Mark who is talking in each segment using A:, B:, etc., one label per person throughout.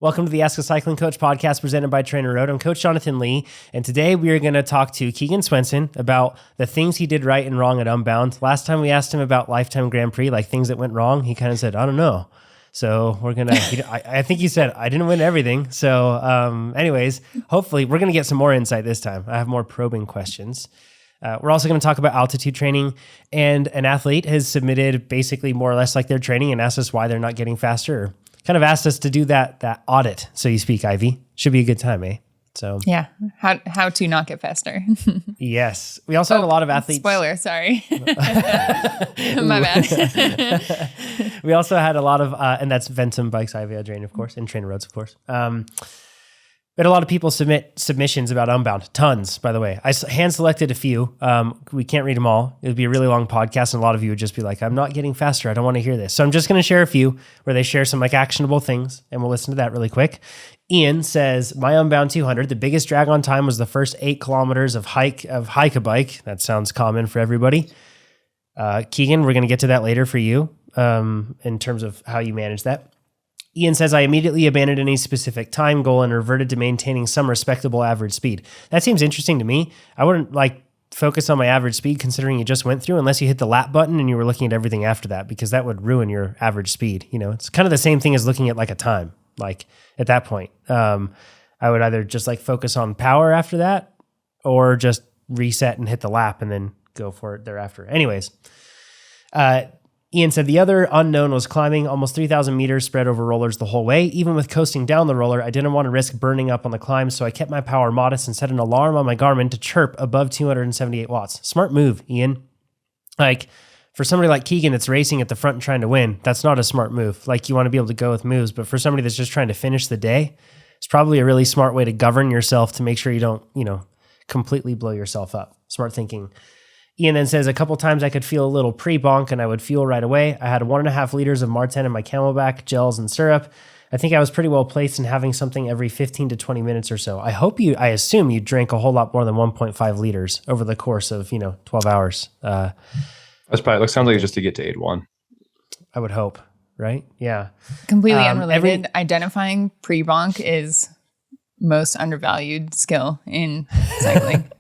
A: Welcome to the Ask a Cycling Coach podcast presented by TrainerRoad. I'm Coach Jonathan Lee, and today we are going to talk to Keegan Swenson about the things he did right and wrong at Unbound. Last time we asked him about Lifetime Grand Prix, like things that went wrong, he kind of said, I don't know. So we're going to, I think he said, I didn't win everything. So anyways, hopefully we're going to get some more insight this time. I have more probing questions. We're also going to talk about altitude training, and an athlete has submitted basically more or less like their training and asked us why they're not getting faster, or kind of asked us to do that audit, so you speak, Ivy. Should be a good time, eh? So
B: yeah, how to not get faster.
A: Yes. We also had a lot of athletes.
B: Spoiler, sorry. My bad.
A: We also had a lot of, and that's Ventum Bikes, Ivy Adrain, of course, and TrainerRoads, of course. We had a lot of people submit submissions about Unbound. Tons, by the way. I hand-selected a few. We can't read them all. It would be a really long podcast, and a lot of you would just be like, I'm not getting faster. I don't want to hear this. So I'm just going to share a few where they share some like actionable things, and we'll listen to that really quick. Ian says, my Unbound 200, the biggest drag on time was the first 8 kilometers of hike-a-bike. That sounds common for everybody. Keegan, we're going to get to that later for you in terms of how you manage that. Ian says, I immediately abandoned any specific time goal and reverted to maintaining some respectable average speed. That seems interesting to me. I wouldn't focus on my average speed considering you just went through, unless you hit the lap button and you were looking at everything after that, because that would ruin your average speed. You know, it's kind of the same thing as looking at like a time. Like at that point, I would either just focus on power after that, or just reset and hit the lap and then go for it thereafter. Anyways, Ian said, the other unknown was climbing almost 3,000 meters spread over rollers the whole way. Even with coasting down the roller, I didn't want to risk burning up on the climb, so I kept my power modest and set an alarm on my Garmin to chirp above 278 watts. Smart move, Ian. For somebody like Keegan that's racing at the front and trying to win, that's not a smart move. You want to be able to go with moves, but for somebody that's just trying to finish the day, it's probably a really smart way to govern yourself to make sure you don't, completely blow yourself up. Smart thinking. Ian then says, a couple times I could feel a little pre-bonk and I would fuel right away. I had 1.5 liters of Marten in my Camelback, gels, and syrup. I think I was pretty well placed in having something every 15 to 20 minutes or so. I assume you drank a whole lot more than 1.5 liters over the course of, 12 hours.
C: That's probably, sounds like it's just to get to 8-1.
A: I would hope, right? Yeah.
B: Completely unrelated. Identifying pre-bonk is most undervalued skill in cycling.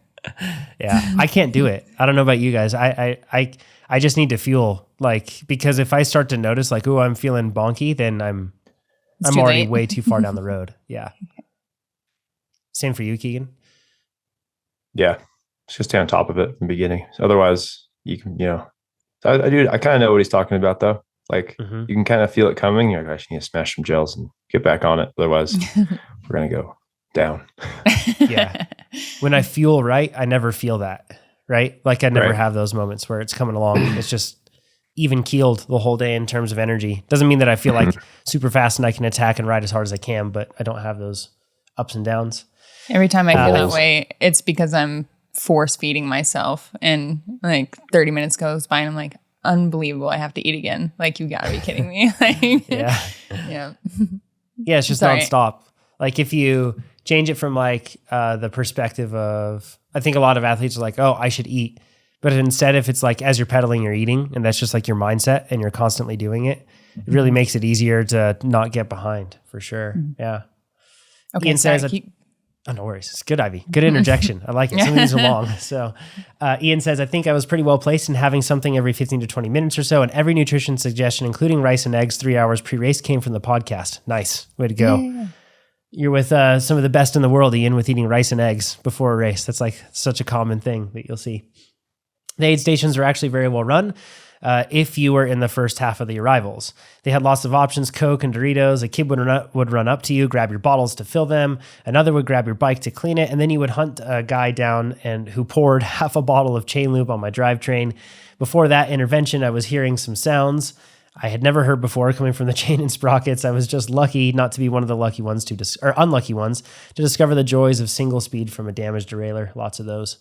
A: Yeah, I can't do it. I don't know about you guys. I just need to fuel, because if I start to notice oh, I'm feeling bonky, then I'm already way too far down the road. Yeah. Same for you, Keegan?
C: Yeah. Just stay on top of it from the beginning. So otherwise you can, I kind of know what he's talking about though. You can kind of feel it coming. You're like, I just need to smash some gels and get back on it. Otherwise we're going to go down.
A: Yeah. When I fuel right, I never feel that, right? I never have those moments where it's coming along. It's just even keeled the whole day in terms of energy. Doesn't mean that I feel super fast and I can attack and ride as hard as I can, but I don't have those ups and downs.
B: Every time I feel that way, it's because I'm force feeding myself, and 30 minutes goes by and I'm like, unbelievable, I have to eat again. You gotta be kidding me.
A: Yeah.
B: Yeah.
A: Yeah, it's just nonstop. If you change it from the perspective of, I think a lot of athletes are oh, I should eat. But instead, if it's as you're pedaling, you're eating, and that's just your mindset and you're constantly doing it, it really makes it easier to not get behind for sure. Mm-hmm. Yeah.
B: Okay.
A: Ian says, oh, no worries. It's good, Ivy. Good interjection. I like it. Some of these are long. So Ian says, I think I was pretty well placed in having something every 15 to 20 minutes or so, and every nutrition suggestion, including rice and eggs 3 hours pre-race, came from the podcast. Nice. Way to go. Yeah. You're with some of the best in the world, Ian, with eating rice and eggs before a race. That's such a common thing that you'll see. The aid stations are actually very well run if you were in the first half of the arrivals. They had lots of options, Coke and Doritos. A kid would run up to you, grab your bottles to fill them. Another would grab your bike to clean it. And then you would hunt a guy down who poured half a bottle of chain lube on my drivetrain. Before that intervention, I was hearing some sounds I had never heard before coming from the chain and sprockets. I was just lucky not to be one of the lucky ones or unlucky ones to discover the joys of single speed from a damaged derailleur. Lots of those.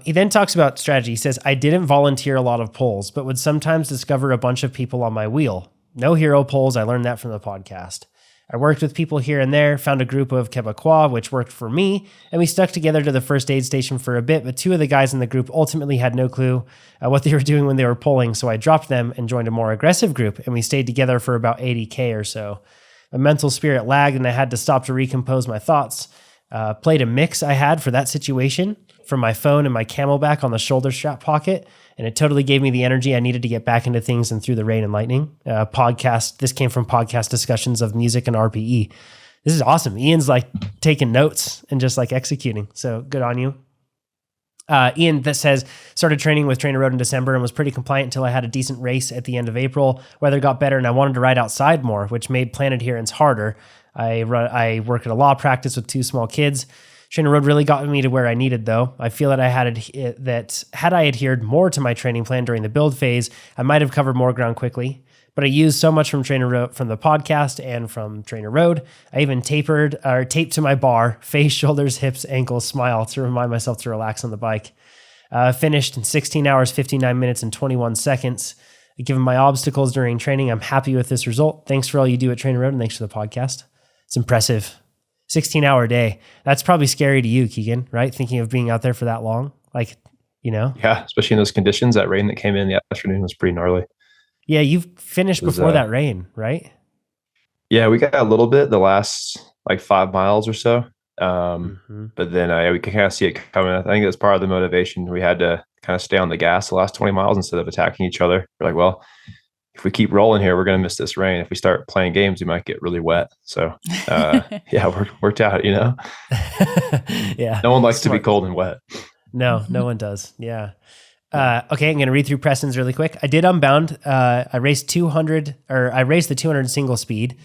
A: He then talks about strategy. He says, I didn't volunteer a lot of poles, but would sometimes discover a bunch of people on my wheel. No hero poles. I learned that from the podcast. I worked with people here and there, found a group of Quebecois, which worked for me, and we stuck together to the first aid station for a bit, but 2 of the guys in the group ultimately had no clue what they were doing when they were pulling, so I dropped them and joined a more aggressive group, and we stayed together for about 80K or so. My mental spirit lagged and I had to stop to recompose my thoughts. Played a mix I had for that situation from my phone and my Camelback on the shoulder strap pocket, and it totally gave me the energy I needed to get back into things and through the rain and lightning. This came from podcast discussions of music and RPE. This is awesome. Ian's like taking notes and just like executing. So good on you. Ian that says, started training with TrainerRoad in December and was pretty compliant until I had a decent race at the end of April. Weather got better and I wanted to ride outside more, which made plan adherence harder. I work at a law practice with 2 small kids. TrainerRoad really got me to where I needed, though. I feel that had I adhered more to my training plan during the build phase, I might have covered more ground quickly. But I used so much from TrainerRoad, from the podcast and from TrainerRoad. I even taped to my bar, face, shoulders, hips, ankles, smile to remind myself to relax on the bike. Finished in 16 hours, 59 minutes, and 21 seconds. Given my obstacles during training, I'm happy with this result. Thanks for all you do at TrainerRoad, and thanks for the podcast. It's impressive. 16-hour day. That's probably scary to you, Keegan, right? Thinking of being out there for that long, like, you know?
C: Yeah, especially in those conditions. That rain that came in the afternoon was pretty gnarly.
A: Yeah, you've finished before that rain, right?
C: Yeah, we got a little bit the last like 5 miles or so. But then we can kind of see it coming. I think that's part of the motivation. We had to kind of stay on the gas the last 20 miles instead of attacking each other. We're like, well, if we keep rolling here, we're going to miss this rain. If we start playing games, we might get really wet. So, yeah, worked out, you know?
A: Yeah.
C: No one likes to be cold and wet.
A: No one does. Yeah. Okay, I'm going to read through Preston's really quick. I did Unbound. I raced the 200 single speed.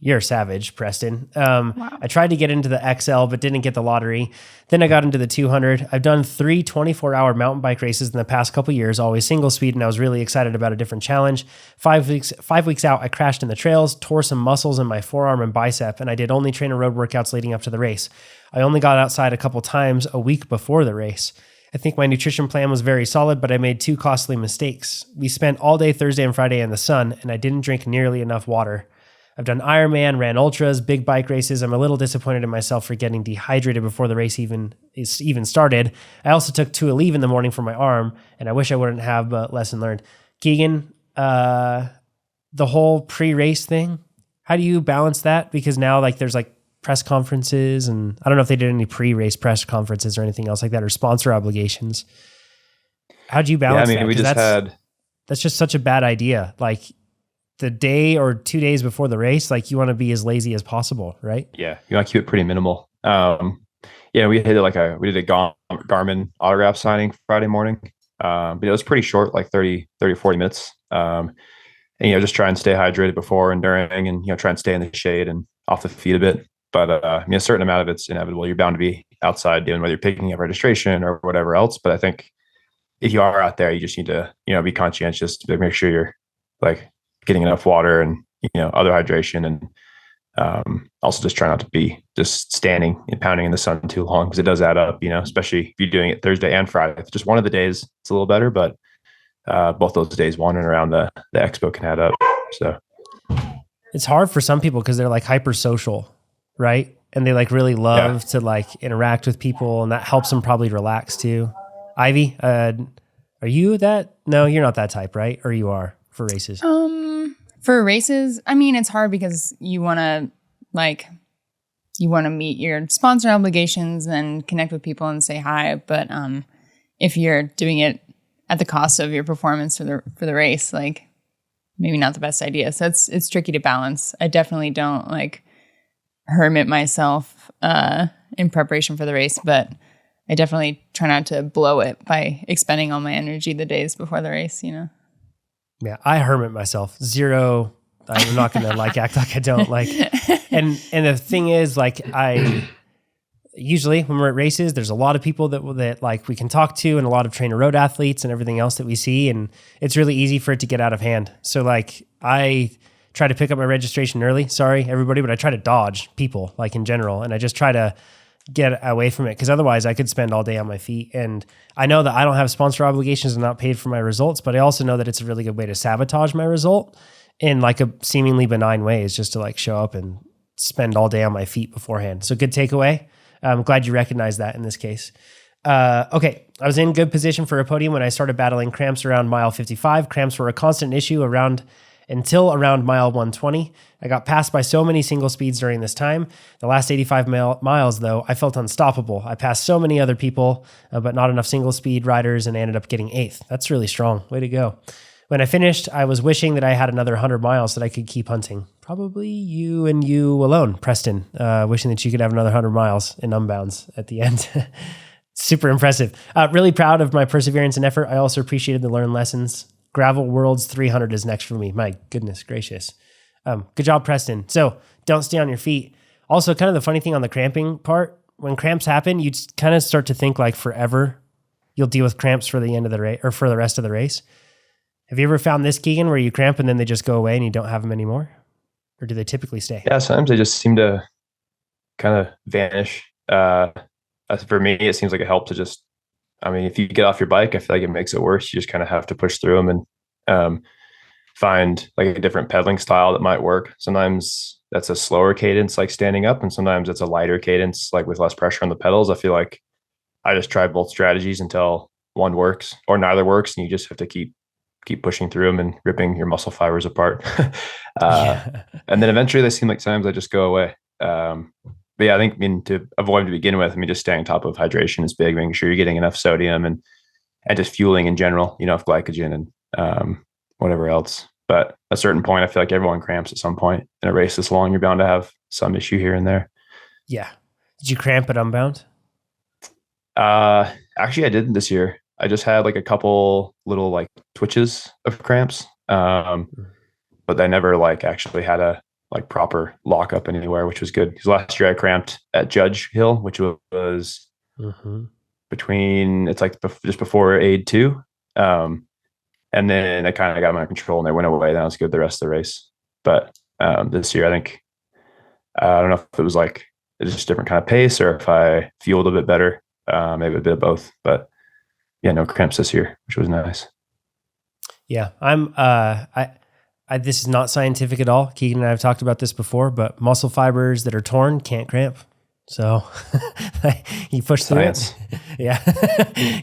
A: You're a savage, Preston.
B: Wow.
A: I tried to get into the XL, but didn't get the lottery. Then I got into the 200. I've done 3 24-hour mountain bike races in the past couple years, always single speed, and I was really excited about a different challenge. 5 weeks out, I crashed in the trails, tore some muscles in my forearm and bicep, and I did only TrainerRoad workouts leading up to the race. I only got outside a couple times a week before the race. I think my nutrition plan was very solid, but I made 2 costly mistakes. We spent all day Thursday and Friday in the sun, and I didn't drink nearly enough water. I've done Ironman, ran ultras, big bike races. I'm a little disappointed in myself for getting dehydrated before the race even started. I also took 2 Aleve in the morning for my arm, and I wish I wouldn't have, but lesson learned. Keegan, the whole pre-race thing, how do you balance that? Because now like there's like press conferences, and I don't know if they did any pre-race press conferences or anything else like that, or sponsor obligations. How do you balance that? That's just such a bad idea. Like the day or 2 days before the race, like you want to be as lazy as possible, right?
C: Yeah, you want to keep it pretty minimal. Yeah, we did a Garmin autograph signing Friday morning, but it was pretty short, like 30, 40 minutes. And, just try and stay hydrated before and during, and, try and stay in the shade and off the feet a bit. But a certain amount of it's inevitable. You're bound to be outside doing, whether you're picking up registration or whatever else. But I think if you are out there, you just need to, be conscientious to make sure you're like getting enough water and, other hydration, and also just try not to be just standing and pounding in the sun too long, because it does add up, especially if you're doing it Thursday and Friday. If just one of the days, it's a little better, but both those days wandering around the expo can add up. So
A: it's hard for some people because they're like hyper social, right? And they like really love to like interact with people, and that helps them probably relax too. Ivy, are you that? No, you're not that type, right? Or you are for races?
B: For races, I mean, it's hard because you want to meet your sponsor obligations and connect with people and say hi. But if you're doing it at the cost of your performance for the race, like maybe not the best idea. So it's tricky to balance. I definitely don't like hermit myself in preparation for the race, but I definitely try not to blow it by expending all my energy the days before the race,
A: Yeah, I hermit myself. Zero. I'm not going to act like I don't and the thing is, I usually when we're at races, there's a lot of people that like we can talk to, and a lot of TrainerRoad athletes and everything else that we see. And it's really easy for it to get out of hand. So I try to pick up my registration early. Sorry, everybody, but I try to dodge people in general. And I just try to get away from it, because otherwise I could spend all day on my feet. And I know that I don't have sponsor obligations and not paid for my results, but I also know that it's a really good way to sabotage my result in a seemingly benign way, is just to show up and spend all day on my feet beforehand. So good takeaway. I'm glad you recognize that in this case. Okay. I was in good position for a podium when I started battling cramps around mile 55. Cramps were a constant issue around until around mile 120. I got passed by so many single speeds during this time. The last 85 miles, though, I felt unstoppable. I passed so many other people, but not enough single speed riders, and I ended up getting 8th. That's really strong. Way to go. When I finished, I was wishing that I had another 100 miles that I could keep hunting. Probably you and you alone, Preston, wishing that you could have another 100 miles in Unbounds at the end. Super impressive. Really proud of my perseverance and effort. I also appreciated the learned lessons. Gravel Worlds 300 is next for me. My goodness gracious. Good job, Preston. So don't stay on your feet. Also, kind of the funny thing on the cramping part, when cramps happen, you kind of start to think like forever you'll deal with cramps for the end of the race or for the rest of the race. Have you ever found this, Keegan, where you cramp and then they just go away and you don't have them anymore? Or do they typically stay?
C: Yeah, sometimes they just seem to kind of vanish. For me, it seems like it helps to just, I mean, if you get off your bike, I feel like it makes it worse. You just kind of have to push through them and find like a different pedaling style that might work. Sometimes that's a slower cadence, like standing up, and sometimes it's a lighter cadence, like with less pressure on the pedals. I feel like I just try both strategies until one works or neither works, and you just have to keep pushing through them and ripping your muscle fibers apart. And then eventually they seem like sometimes they just go away. But yeah, I think, to avoid to begin with, just staying on top of hydration is big, making sure you're getting enough sodium and just fueling in general, enough glycogen and whatever else. But at a certain point, I feel like everyone cramps at some point in a race this long. You're bound to have some issue here and there.
A: Yeah. Did you cramp at Unbound?
C: Actually, I didn't this year. I just had like a couple little like twitches of cramps, but I never like actually had a like proper lockup anywhere, which was good. Because last year I cramped at Judge Hill, which was between, it's like just before Aid 2. And then I kind of got my control and they went away. That was good the rest of the race. But this year, I think, I don't know if it was like it's just a different kind of pace or if I fueled a bit better, maybe a bit of both. But yeah, no cramps this year, which was nice.
A: Yeah, this is not scientific at all. Keegan and I have talked about this before, but muscle fibers that are torn can't cramp. So you push through it. Yeah.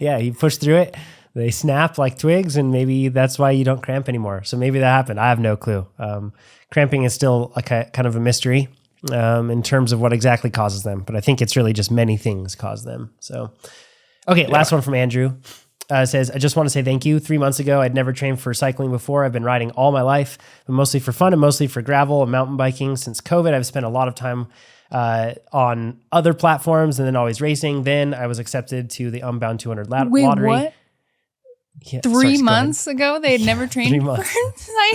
A: Yeah, you push through it. They snap like twigs, and maybe that's why you don't cramp anymore. So maybe that happened. I have no clue. Cramping is still kind of a mystery in terms of what exactly causes them, but I think it's really just many things cause them. So, okay, last one from Andrew. Says, I just want to say thank you. 3 months ago, I'd never trained for cycling before. I've been riding all my life, but mostly for fun and mostly for gravel and mountain biking. Since COVID, I've spent a lot of time on other platforms and then always racing. Then I was accepted to the Unbound 200 lottery.
B: Wait, what?
A: Yeah,
B: 3 months ago, they had never trained
A: 3
B: for
A: months.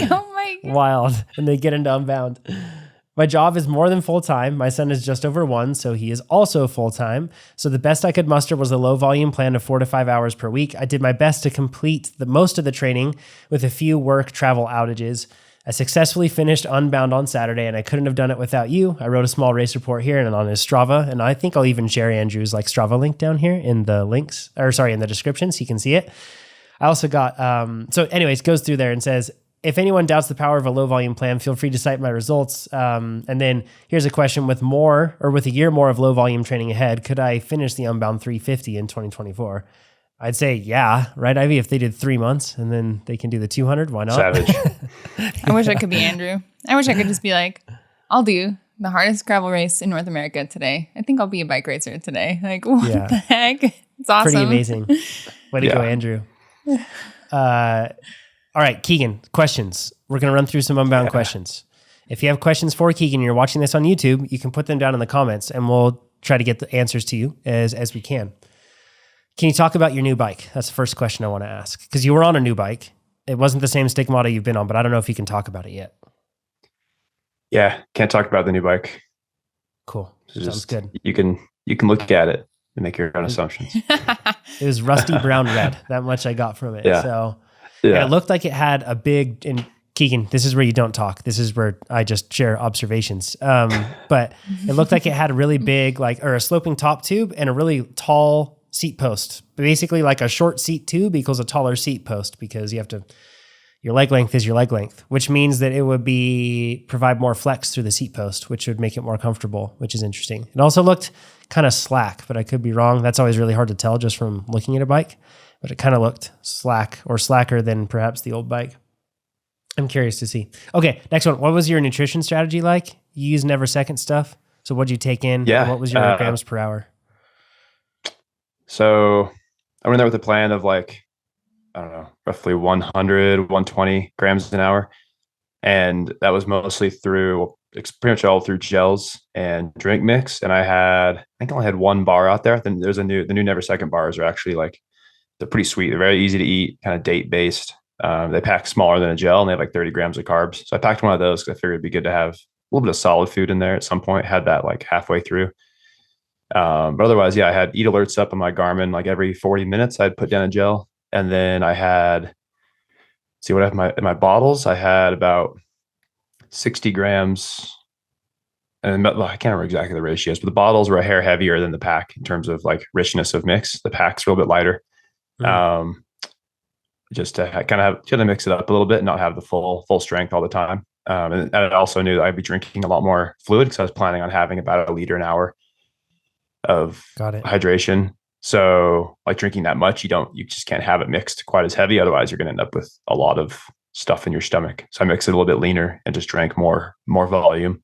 B: Oh my God.
A: Wild. And they get into Unbound. My job is more than full-time. My son is just over 1, so he is also full-time. So the best I could muster was a low-volume plan of 4 to 5 hours per week. I did my best to complete most of the training with a few work travel outages. I successfully finished Unbound on Saturday, and I couldn't have done it without you. I wrote a small race report here and on his Strava, and I think I'll even share Andrew's Strava link down here in the links, in the description so you can see it. I also got, so anyways, goes through there and says, if anyone doubts the power of a low volume plan, feel free to cite my results. And then here's a question: with a year more of low volume training ahead, could I finish the Unbound 350 in 2024? I'd say, yeah, right, Ivy? If they did 3 months and then they can do the 200, why not?
C: Savage.
B: I wish I could be Andrew. I wish I could just be like, I'll do the hardest gravel race in North America today. I think I'll be a bike racer today. Like, what the heck? It's awesome.
A: Pretty amazing. Way to go, Andrew. All right, Keegan, questions. We're going to run through some Unbound questions. If you have questions for Keegan and you're watching this on YouTube, you can put them down in the comments and we'll try to get the answers to you as we can. Can you talk about your new bike? That's the first question I want to ask. Because you were on a new bike. It wasn't the same Stigmata you've been on, but I don't know if you can talk about it yet.
C: Yeah, can't talk about the new bike.
A: Cool.
C: So
A: Sounds good.
C: You can look at it and make your own assumptions.
A: It was rusty brown red. That much I got from it.
C: Yeah.
A: So yeah, it looked like it had a big, and Keegan, this is where you don't talk. This is where I just share observations. But it looked like it had a really big, or a sloping top tube and a really tall seat post. Basically like a short seat tube equals a taller seat post because your leg length is your leg length, which means that it would provide more flex through the seat post, which would make it more comfortable, which is interesting. It also looked kind of slack, but I could be wrong. That's always really hard to tell just from looking at a bike, but it kind of looked slack or slacker than perhaps the old bike. I'm curious to see. Okay, next one. What was your nutrition strategy like? You use Never Second stuff. So what'd you take in?
C: Yeah.
A: And what was your grams per hour?
C: So I went there with a plan of like, I don't know, roughly 100, 120 grams an hour. And that was mostly through, pretty much all through gels and drink mix. And I think I only had one bar out there. Then there's the new Never Second bars are actually like, they're pretty sweet. They're very easy to eat, kind of date based. They pack smaller than a gel and they have like 30 grams of carbs. So I packed one of those because I figured it'd be good to have a little bit of solid food in there at some point. Had that like halfway through. But otherwise, yeah, I had eat alerts up on my Garmin. Like every 40 minutes, I'd put down a gel. And then I had, see what I have in my bottles. I had about 60 grams. And I can't remember exactly the ratios, but the bottles were a hair heavier than the pack in terms of like richness of mix. The pack's a little bit lighter. Just to kind of mix it up a little bit and not have the full strength all the time. And I also knew that I'd be drinking a lot more fluid because I was planning on having about 1 liter an hour of hydration. So like drinking that much, you just can't have it mixed quite as heavy. Otherwise you're going to end up with a lot of stuff in your stomach. So I mixed it a little bit leaner and just drank more volume.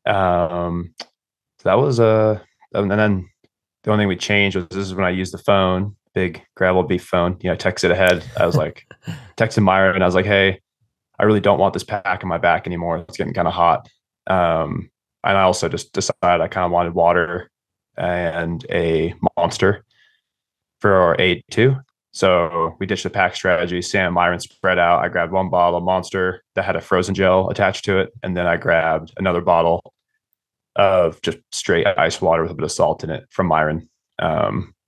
C: So that was, and then the only thing we changed was, this is when I used the phone, big gravel beef phone, I texted ahead. I was like, texting Myron, I was like, hey, I really don't want this pack in my back anymore. It's getting kind of hot. And I also just decided I kind of wanted water and a Monster for our aid too. So we ditched the pack strategy. Sam and Myron spread out. I grabbed one bottle of Monster that had a frozen gel attached to it. And then I grabbed another bottle of just straight ice water with a bit of salt in it from Myron,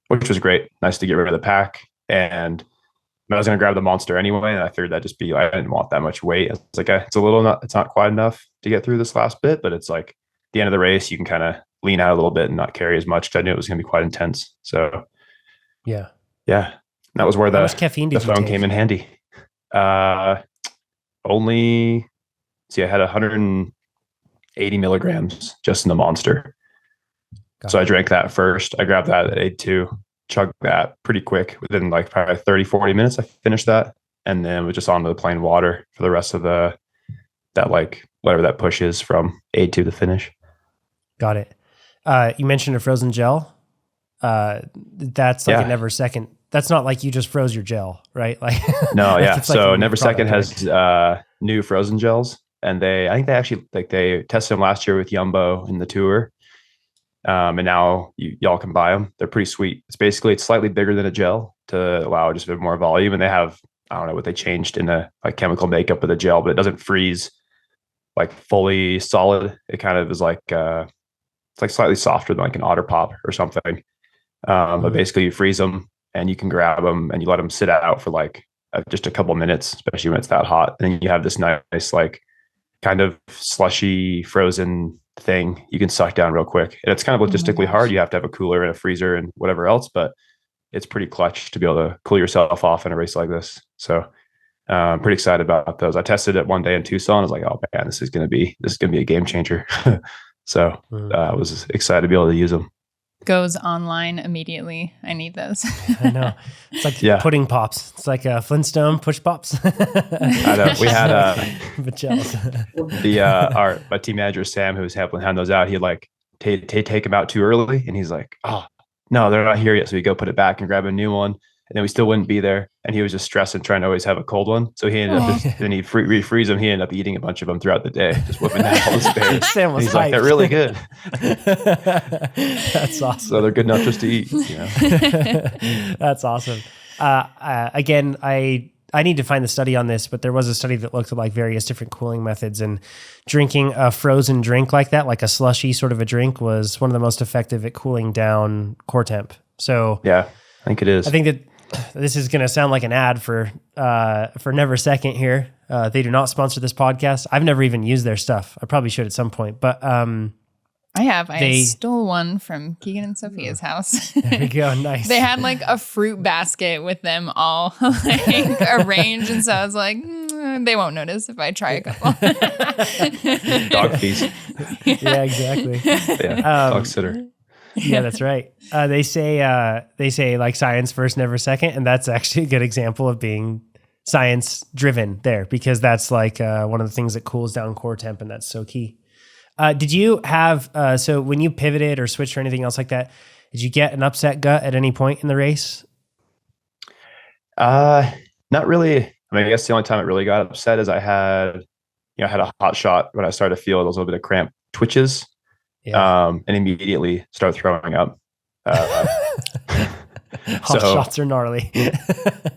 C: which was great. Nice to get rid of the pack. And I was going to grab the Monster anyway. And I figured that'd just be, I didn't want that much weight. I was like, it's not quite enough to get through this last bit, but it's like the end of the race, you can kind of lean out a little bit and not carry as much. I knew it was going to be quite intense. So yeah. That was where the phone came in handy. I had 180 milligrams just in the Monster. So I drank that first. I grabbed that at 8.2, chugged that pretty quick. Within like probably 30, 40 minutes, I finished that. And then was just on to the plain water for the rest of that, like whatever that push is from 8.2 to finish.
A: Got it. You mentioned a frozen gel. That's like a Never Second. That's not like you just froze your gel, right? Like
C: no, yeah. So Never Second has new frozen gels, and I think they actually they tested them last year with Yumbo in the tour, and now y'all can buy them. They're pretty sweet. It's slightly bigger than a gel to allow just a bit more volume, and they have, I don't know what they changed in the like chemical makeup of the gel, but it doesn't freeze like fully solid. It kind of is like it's like slightly softer than like an Otter Pop or something. But basically you freeze them and you can grab them and you let them sit out for like just a couple minutes, especially when it's that hot. And then you have this nice, like kind of slushy frozen thing you can suck down real quick. And it's kind of logistically hard. You have to have a cooler and a freezer and whatever else, but it's pretty clutch to be able to cool yourself off in a race like this. So I'm pretty excited about those. I tested it one day in Tucson. I was like, oh man, this is going to be a game changer. So I was excited to be able to use them.
B: Goes online immediately. I need those.
A: I know. It's like pudding pops. It's like Flintstone push pops.
C: I know. We had
A: but gels.
C: My team manager Sam, who was helping hand those out, he'd like take them out too early, and he's like, "Oh no, they're not here yet." So we go put it back and grab a new one, and then we still wouldn't be there. And he was just stressing, trying to always have a cold one. So he ended up then he'd refreeze them. He ended up eating a bunch of them throughout the day, just whipping down all the spares.
A: Sam was
C: he's like, "They're really good."
A: That's awesome.
C: So they're good enough just to eat.
A: That's awesome. Again, I need to find the study on this, but there was a study that looked at like various different cooling methods, and drinking a frozen drink like that, like a slushy sort of a drink, was one of the most effective at cooling down core temp. So
C: yeah, I think it is.
A: I think that this is going to sound like an ad for Never Second here. They do not sponsor this podcast. I've never even used their stuff. I probably should at some point, but
B: I have. I stole one from Keegan and Sophia's house.
A: There we go. Nice.
B: They had like a fruit basket with them all like arranged. And so I was like, they won't notice if I try a couple.
C: Dog fees.
A: Yeah, exactly.
C: Yeah, dog sitter.
A: Yeah, that's right. They say like science first, never second. And that's actually a good example of being science driven there, because that's like one of the things that cools down core temp, and that's so key. Did you have, so when you pivoted or switched or anything else like that, did you get an upset gut at any point in the race?
C: Not really. I mean, I guess the only time it really got upset is I had a hot shot when I started to feel those little bit of cramp twitches, and immediately start throwing up.
A: Hot shots are gnarly.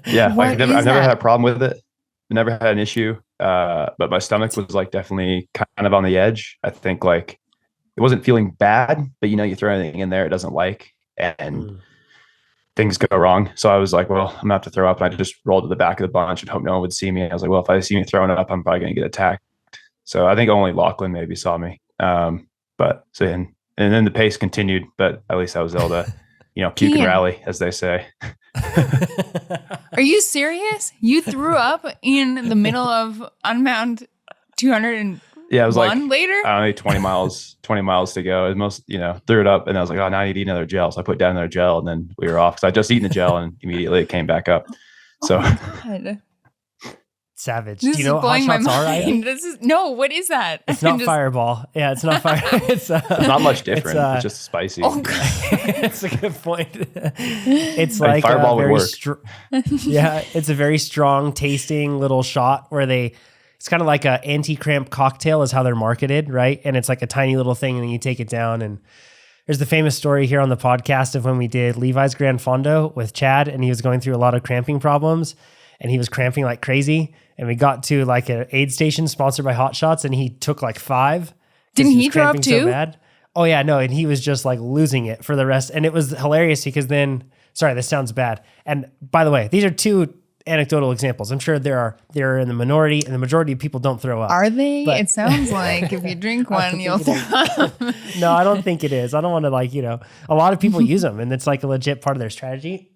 C: Yeah, like I've never had a problem with it. Never had an issue. But my stomach was like definitely kind of on the edge. I think like it wasn't feeling bad, but you throw anything in there it doesn't like, and things go wrong. So I was like, well, I'm gonna have to throw up. And I just rolled to the back of the bunch and hope no one would see me. I was like, well, if I see me throwing up, I'm probably gonna get attacked. So I think only Lachlan maybe saw me. And then the pace continued, but at least I was able to, puke and rally, as they say.
B: Are you serious? You threw up in the middle of Unbound 200
C: Yeah, it was like
B: later.
C: I don't know, 20 miles to go. It threw it up, and I was like, oh, now I need to eat another gel. So I put down another gel, and then we were off. So I just eaten the gel, and immediately it came back up. So
B: God.
A: Savage.
B: This
A: Do you know what hot shots are?
B: What is that?
A: It's not Fireball. Yeah, it's not Fire. It's
C: not much different. It's just spicy.
A: Oh, it's a good point. It's like
C: Fireball would work.
A: Yeah, it's a very strong tasting little shot where it's kind of like a anti-cramp cocktail is how they're marketed, right? And it's like a tiny little thing, and then you take it down. And there's the famous story here on the podcast of when we did Levi's Grand Fondo with Chad, and he was going through a lot of cramping problems, and he was cramping like crazy. And we got to like an aid station sponsored by Hot Shots, and he took like 5.
B: Didn't he throw up too?
A: So bad. Oh yeah, no. And he was just like losing it for the rest. And it was hilarious because then, sorry, this sounds bad. And by the way, these are 2 anecdotal examples. I'm sure they're in the minority, and the majority of people don't throw up.
B: Are they?
A: But
B: it sounds like if you drink one, you'll throw up.
A: No, I don't think it is. I don't want to a lot of people use them, and it's like a legit part of their strategy.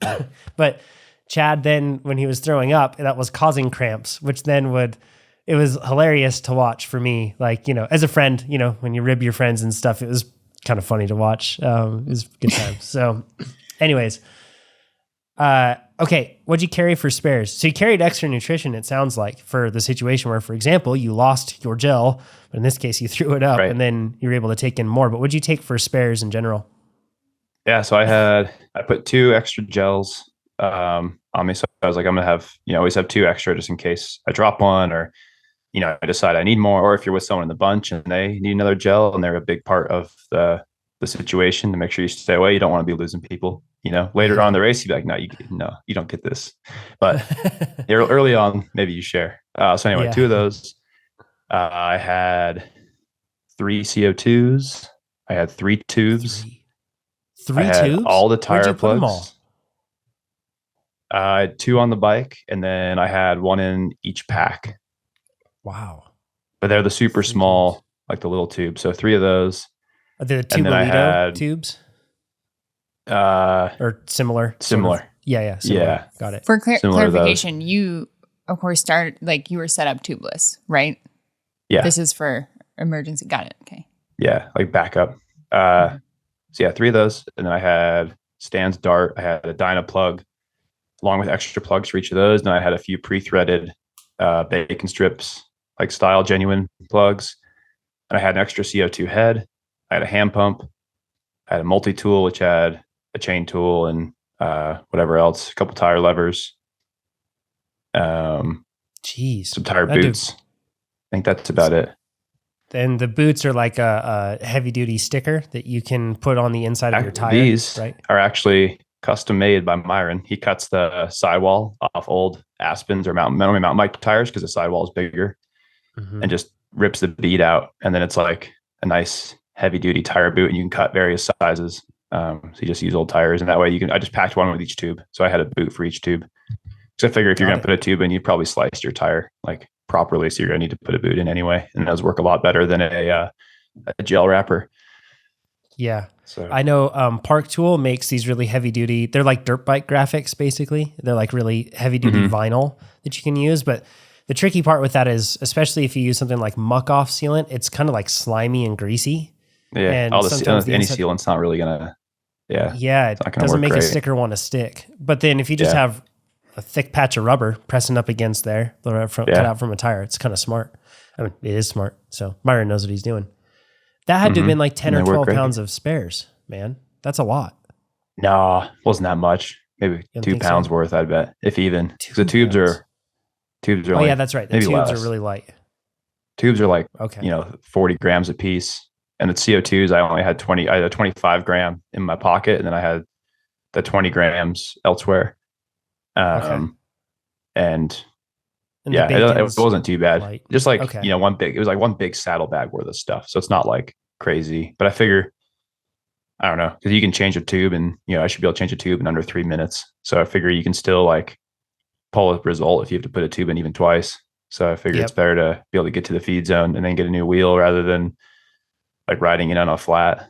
A: But Chad then, when he was throwing up, that was causing cramps, which then it was hilarious to watch for me. Like, as a friend, when you rib your friends and stuff, it was kind of funny to watch. It was a good time. So anyways, okay. What'd you carry for spares? So you carried extra nutrition, it sounds like, for the situation where, for example, you lost your gel, but in this case you threw it up, right, and then you were able to take in more. But what'd you take for spares in general? Yeah.
C: So I put 2 extra gels on me. So I was like, I'm gonna have, always have 2 extra just in case I drop one, or, I decide I need more, or if you're with someone in the bunch and they need another gel and they're a big part of the situation, to make sure you stay away. You don't want to be losing people, later on in the race, you'd be like, no, you don't get this. But early on, maybe you share. So anyway, 2 of those, I had 3 CO2s. I had 3 tubes.
A: 3 tubes?
C: All the tire plugs. I had 2 on the bike, and then I had 1 in each pack.
A: Wow.
C: But they're the super small, like the little tube. So 3 of those.
A: Are they the Tubolito tubes? Or similar?
C: Similar.
A: Sort of? Yeah. Similar. Yeah. Got it.
B: For clarification, you, of course, started, you were set up tubeless, right?
C: Yeah.
B: This is for emergency. Got it. Okay.
C: Yeah, like backup. So yeah, 3 of those. And then I had Stan's Dart. I had a Dyna plug, along with extra plugs for each of those. And I had a few pre-threaded bacon strips, like style genuine plugs. And I had an extra CO2 head. I had a hand pump. I had a multi-tool, which had a chain tool and whatever else, a couple tire levers.
A: Jeez.
C: Some tire boots. I think that's about it.
A: And the boots are like a heavy-duty sticker that you can put on the inside of your tire.
C: These
A: right?
C: are actually custom made by Myron. He cuts the sidewall off old Aspens or mountain bike tires because the sidewall is bigger, and just rips the bead out. And then it's like a nice heavy-duty tire boot, and you can cut various sizes. So you just use old tires, and that way I just packed one with each tube. So I had a boot for each tube. So I figure if you're going to put a tube in, you'd probably slice your tire like properly. So you're going to need to put a boot in anyway. And those work a lot better than a gel wrapper.
A: Yeah. So I know Park Tool makes these really heavy duty, they're like dirt bike graphics, basically. They're like really heavy duty vinyl that you can use. But the tricky part with that is, especially if you use something like muck off sealant, it's kind of like slimy and greasy.
C: Yeah.
A: And
C: any sealant's not really going to,
A: it doesn't make a sticker want to stick. But then if you just have a thick patch of rubber pressing up against there, cut out from a tire. It's kind of smart. I mean, it is smart. So Myron knows what he's doing. That had to have been like 10 or 12 pounds of spares, man. That's a lot.
C: No, wasn't that much. Maybe 2 pounds worth, I bet, if even. The tubes are
A: oh,
C: like,
A: yeah, that's right. The tubes are really light.
C: Tubes are like, 40 grams a piece. And the CO2s, I had a 25 gram in my pocket, and then I had the 20 grams elsewhere. And yeah, it wasn't too bad. Light. Just like, it was like one big saddlebag worth of stuff. So it's not like crazy, but I figure, I don't know, because you can change a tube, and, I should be able to change a tube in under 3 minutes. So I figure you can still like pull a result if you have to put a tube in even twice. So I figure it's better to be able to get to the feed zone and then get a new wheel rather than like riding it on a flat.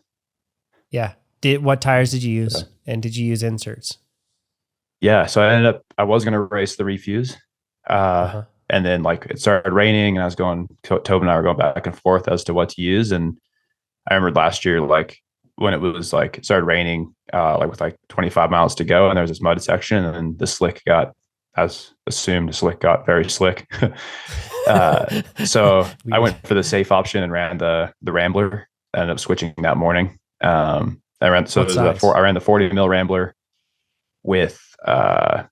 A: Yeah. What tires did you use? And did you use inserts?
C: Yeah. So I was going to race the refuse. And then like it started raining, and I was Tobin and I were going back and forth as to what to use. And I remember last year, like when it started raining, like with like 25 miles to go, and there was this mud section, and then the slick got very slick. So I went for the safe option and ran the Rambler. I ended up switching that morning. I ran the 40 mil Rambler with the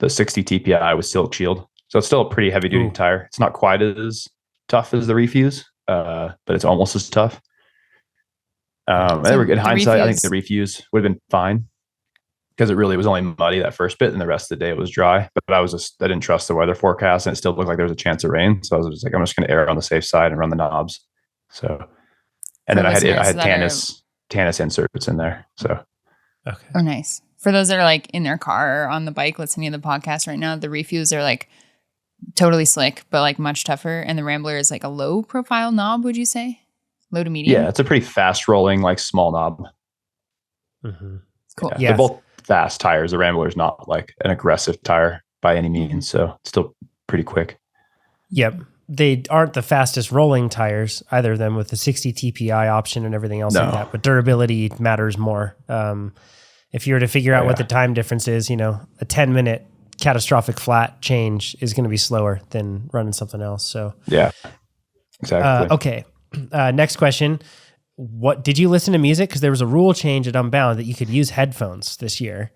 C: 60 TPI with Silk Shield. So it's still a pretty heavy duty tire. It's not quite as tough as the refuse, but it's almost as tough. In hindsight, I think the refuse would have been fine, because it really was only muddy that first bit, and the rest of the day it was dry. But I didn't trust the weather forecast, and it still looked like there was a chance of rain. So I was just like, I'm just going to err on the safe side and run the knobs. So, and then I had Tannis inserts in there. So,
B: okay. Oh, nice. For those that are like in their car or on the bike listening to the podcast right now, the refuse are like totally slick, but like much tougher. And the Rambler is like a low profile knob, would you say? Low to medium?
C: Yeah, it's a pretty fast rolling, like small knob.
A: Mm-hmm.
B: Cool.
C: Yeah. They're both fast tires. The Rambler is not like an aggressive tire by any means, so it's still pretty quick.
A: Yep. They aren't the fastest rolling tires, either of them, with the 60 TPI option and everything else like that, but durability matters more. If you were to figure out what the time difference is, a 10-minute catastrophic flat change is going to be slower than running something else. So
C: yeah, exactly.
A: Okay. Next question. What did you listen to music? Because there was a rule change at Unbound that you could use headphones this year,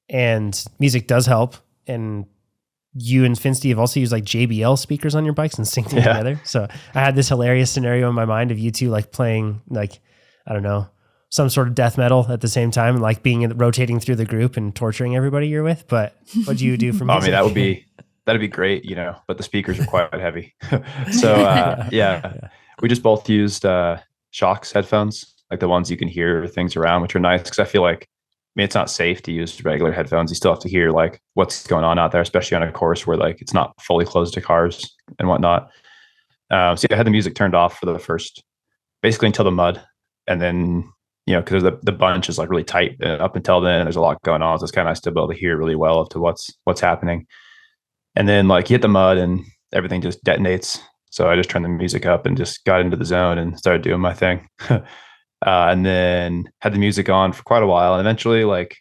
A: and music does help. And you and Finsty have also used like JBL speakers on your bikes and synced them together. So I had this hilarious scenario in my mind of you two like playing like, I don't know, some sort of death metal at the same time, and like rotating through the group and torturing everybody you're with. But what do you do for music?
C: I mean, that'd be great, but the speakers are quite heavy. So we just both used Shocks headphones, like the ones you can hear things around, which are nice, because I feel like, it's not safe to use regular headphones. You still have to hear like what's going on out there, especially on a course where like it's not fully closed to cars and whatnot. So I had the music turned off for the first, basically until the mud, and then because the bunch is like really tight up until then, and there's a lot going on, so it's kind of nice to be able to hear really well up to what's happening. And then like you hit the mud and everything just detonates. So I just turned the music up and just got into the zone and started doing my thing. And then had the music on for quite a while, and eventually like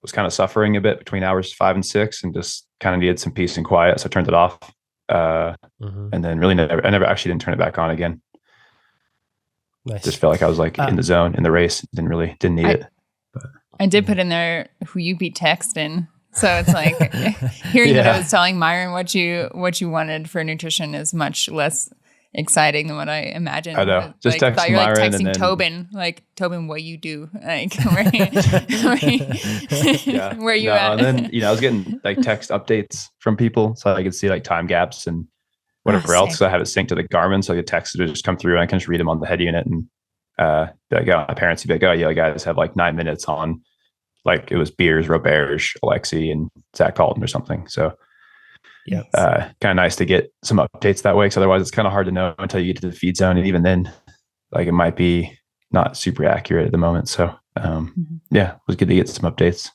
C: was kind of suffering a bit between hours 5 and 6, and just kind of needed some peace and quiet. So I turned it off. And then really I never actually didn't turn it back on again. Nice. Just felt like I was like in the zone in the race. Didn't need it. But.
B: I did put in there who you beat text in. So it's like hearing that I was telling Myron what you wanted for nutrition is much less exciting than what I imagined.
C: I know. Just
B: like,
C: text
B: you're
C: Myron
B: like texting
C: and then...
B: Tobin, what you do? Like where you at?
C: And then I was getting like text updates from people, so I could see like time gaps and whatever else. So I have it synced to the Garmin, so I could text it to just come through, and I can just read them on the head unit. And my parents would be like, "Oh yeah, guys have like 9 minutes on." Like it was Beers, Roberge, Alexi, and Zach Colton or something. So kind of nice to get some updates that way, because otherwise it's kind of hard to know until you get to the feed zone, and even then, like it might be not super accurate at the moment. So it was good to get some updates.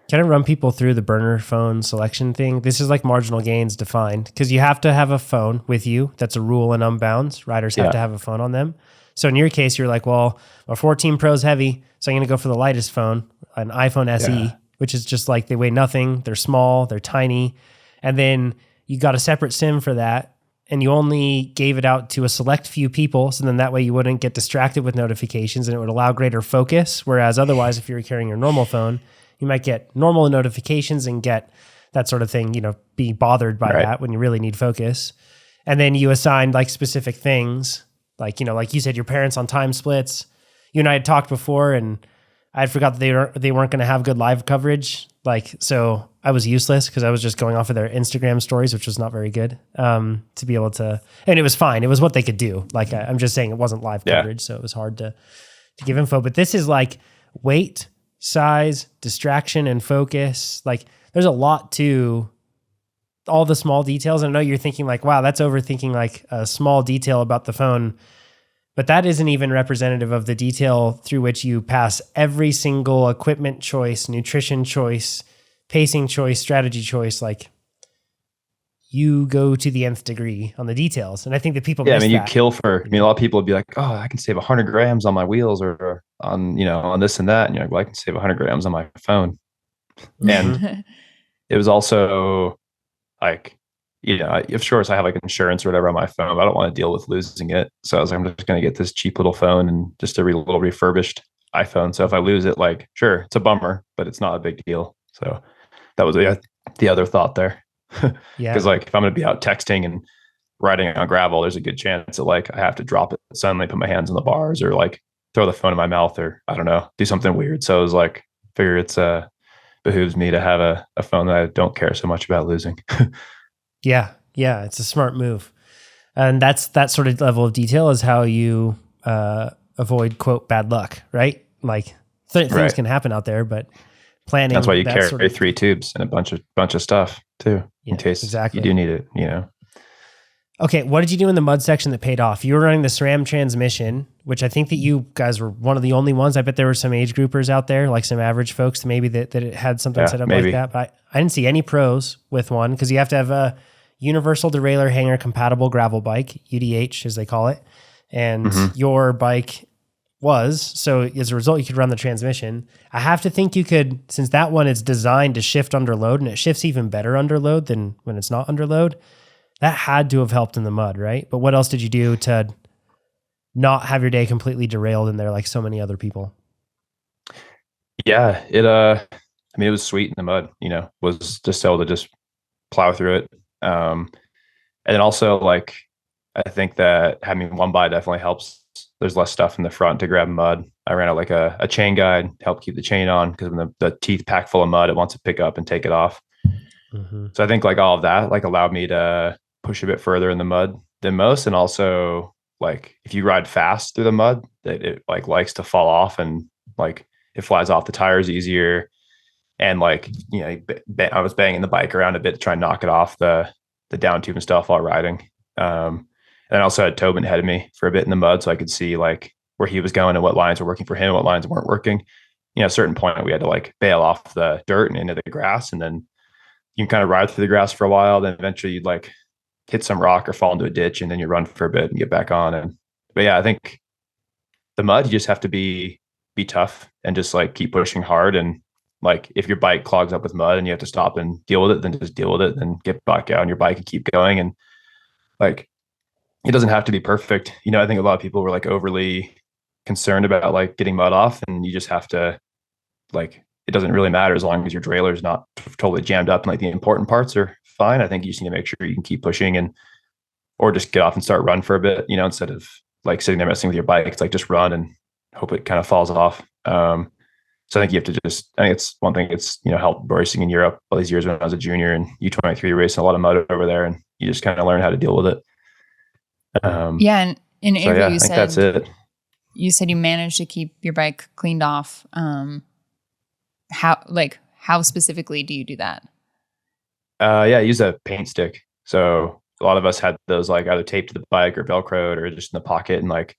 A: Can I run people through the burner phone selection thing? This is like marginal gains defined, because you have to have a phone with you. That's a rule in Unbound. Riders have to have a phone on them. So in your case, you're like, well, my 14 Pro is heavy, so I'm going to go for the lightest phone, an iPhone SE, which is just like they weigh nothing. They're small, they're tiny. And then you got a separate SIM for that. And you only gave it out to a select few people. So then that way you wouldn't get distracted with notifications and it would allow greater focus. Whereas otherwise, if you were carrying your normal phone, you might get normal notifications and get that sort of thing, be bothered by that when you really need focus. And then you assigned like specific things, like, like you said, your parents on time splits. You and I had talked before and I had forgot that they weren't going to have good live coverage. Like, so I was useless because I was just going off of their Instagram stories, which was not very good, to be able to, and it was fine. It was what they could do. Like, I'm just saying it wasn't live coverage. So it was hard to give info, but this is like weight, size, distraction, and focus. Like there's a lot to all the small details. I know you're thinking like, wow, that's overthinking like a small detail about the phone. But that isn't even representative of the detail through which you pass every single equipment choice, nutrition choice, pacing choice, strategy choice. Like you go to the nth degree on the details. And I think that people miss
C: you
A: that.
C: kill for, a lot of people would be like, oh, I can save 100 grams on my wheels or on, on this and that. And you're like, well, I can save 100 grams on my phone. And it was also like, of course I have like insurance or whatever on my phone, but I don't want to deal with losing it. So I was like, I'm just going to get this cheap little phone and just a little refurbished iPhone. So if I lose it, like, sure, it's a bummer, but it's not a big deal. So that was the other thought there. Because like if I'm going to be out texting and riding on gravel, there's a good chance that like I have to drop it suddenly, put my hands on the bars or like throw the phone in my mouth or I don't know, do something weird. So I was like, figure it's behooves me to have a phone that I don't care so much about losing.
A: Yeah, it's a smart move. And that sort of level of detail is how you avoid, quote, bad luck, right? Like things can happen out there, but planning.
C: That's why you carry 3 tubes and a bunch of stuff too, in case you do need it,
A: Okay, what did you do in the mud section that paid off? You were running the SRAM transmission, which I think that you guys were one of the only ones. I bet there were some age groupers out there, like some average folks maybe that it had something set up like that. But I didn't see any pros with one because you have to have a universal derailleur hanger compatible gravel bike, UDH as they call it. And your bike was, so as a result, you could run the transmission. I have to think you could, since that one is designed to shift under load and it shifts even better under load than when it's not under load. That had to have helped in the mud, right? But what else did you do to not have your day completely derailed in there like so many other people?
C: Yeah, it was sweet in the mud, was just able to just plow through it. And then also like, I think that having one by definitely helps. There's less stuff in the front to grab mud. I ran out like a chain guide to help keep the chain on because when the teeth pack full of mud, it wants to pick up and take it off. So I think like all of that like allowed me to push a bit further in the mud than most. And also like if you ride fast through the mud, that it like likes to fall off and like it flies off the tires easier. And like, I was banging the bike around a bit to try and knock it off the down tube and stuff while riding. And I also had Tobin ahead of me for a bit in the mud so I could see like where he was going and what lines were working for him, what lines weren't working. At a certain point we had to like bail off the dirt and into the grass, and then you can kind of ride through the grass for a while. Then eventually you'd like hit some rock or fall into a ditch, and then you run for a bit and get back on. But yeah, I think the mud, you just have to be tough and just like keep pushing hard. And like if your bike clogs up with mud and you have to stop and deal with it, then just deal with it and get back out on your bike and keep going. And like it doesn't have to be perfect. I think a lot of people were like overly concerned about like getting mud off, and you just have to like, it doesn't really matter as long as your derailleur is not totally jammed up and like the important parts are fine. I think you just need to make sure you can keep pushing or just get off and start run for a bit, instead of like sitting there messing with your bike. It's like just run and hope it kind of falls off. So I think you have to I think it's one thing, it's, helped racing in Europe all these years when I was a junior and U23 racing a lot of mud over there, and you just kind of learn how to deal with it.
B: And in Avery,
C: I think that's it.
B: You said you managed to keep your bike cleaned off. How specifically do you do that?
C: I use a paint stick. So a lot of us had those like either taped to the bike or Velcroed or just in the pocket. And like,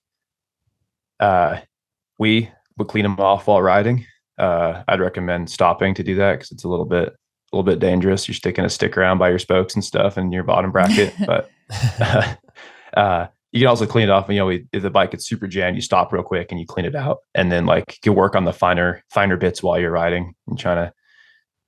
C: we would clean them off while riding. I'd recommend stopping to do that because it's a little bit dangerous. You're sticking a stick around by your spokes and stuff and your bottom bracket. But you can also clean it off. If the bike gets super jammed, you stop real quick and you clean it out. And then like you work on the finer bits while you're riding and trying to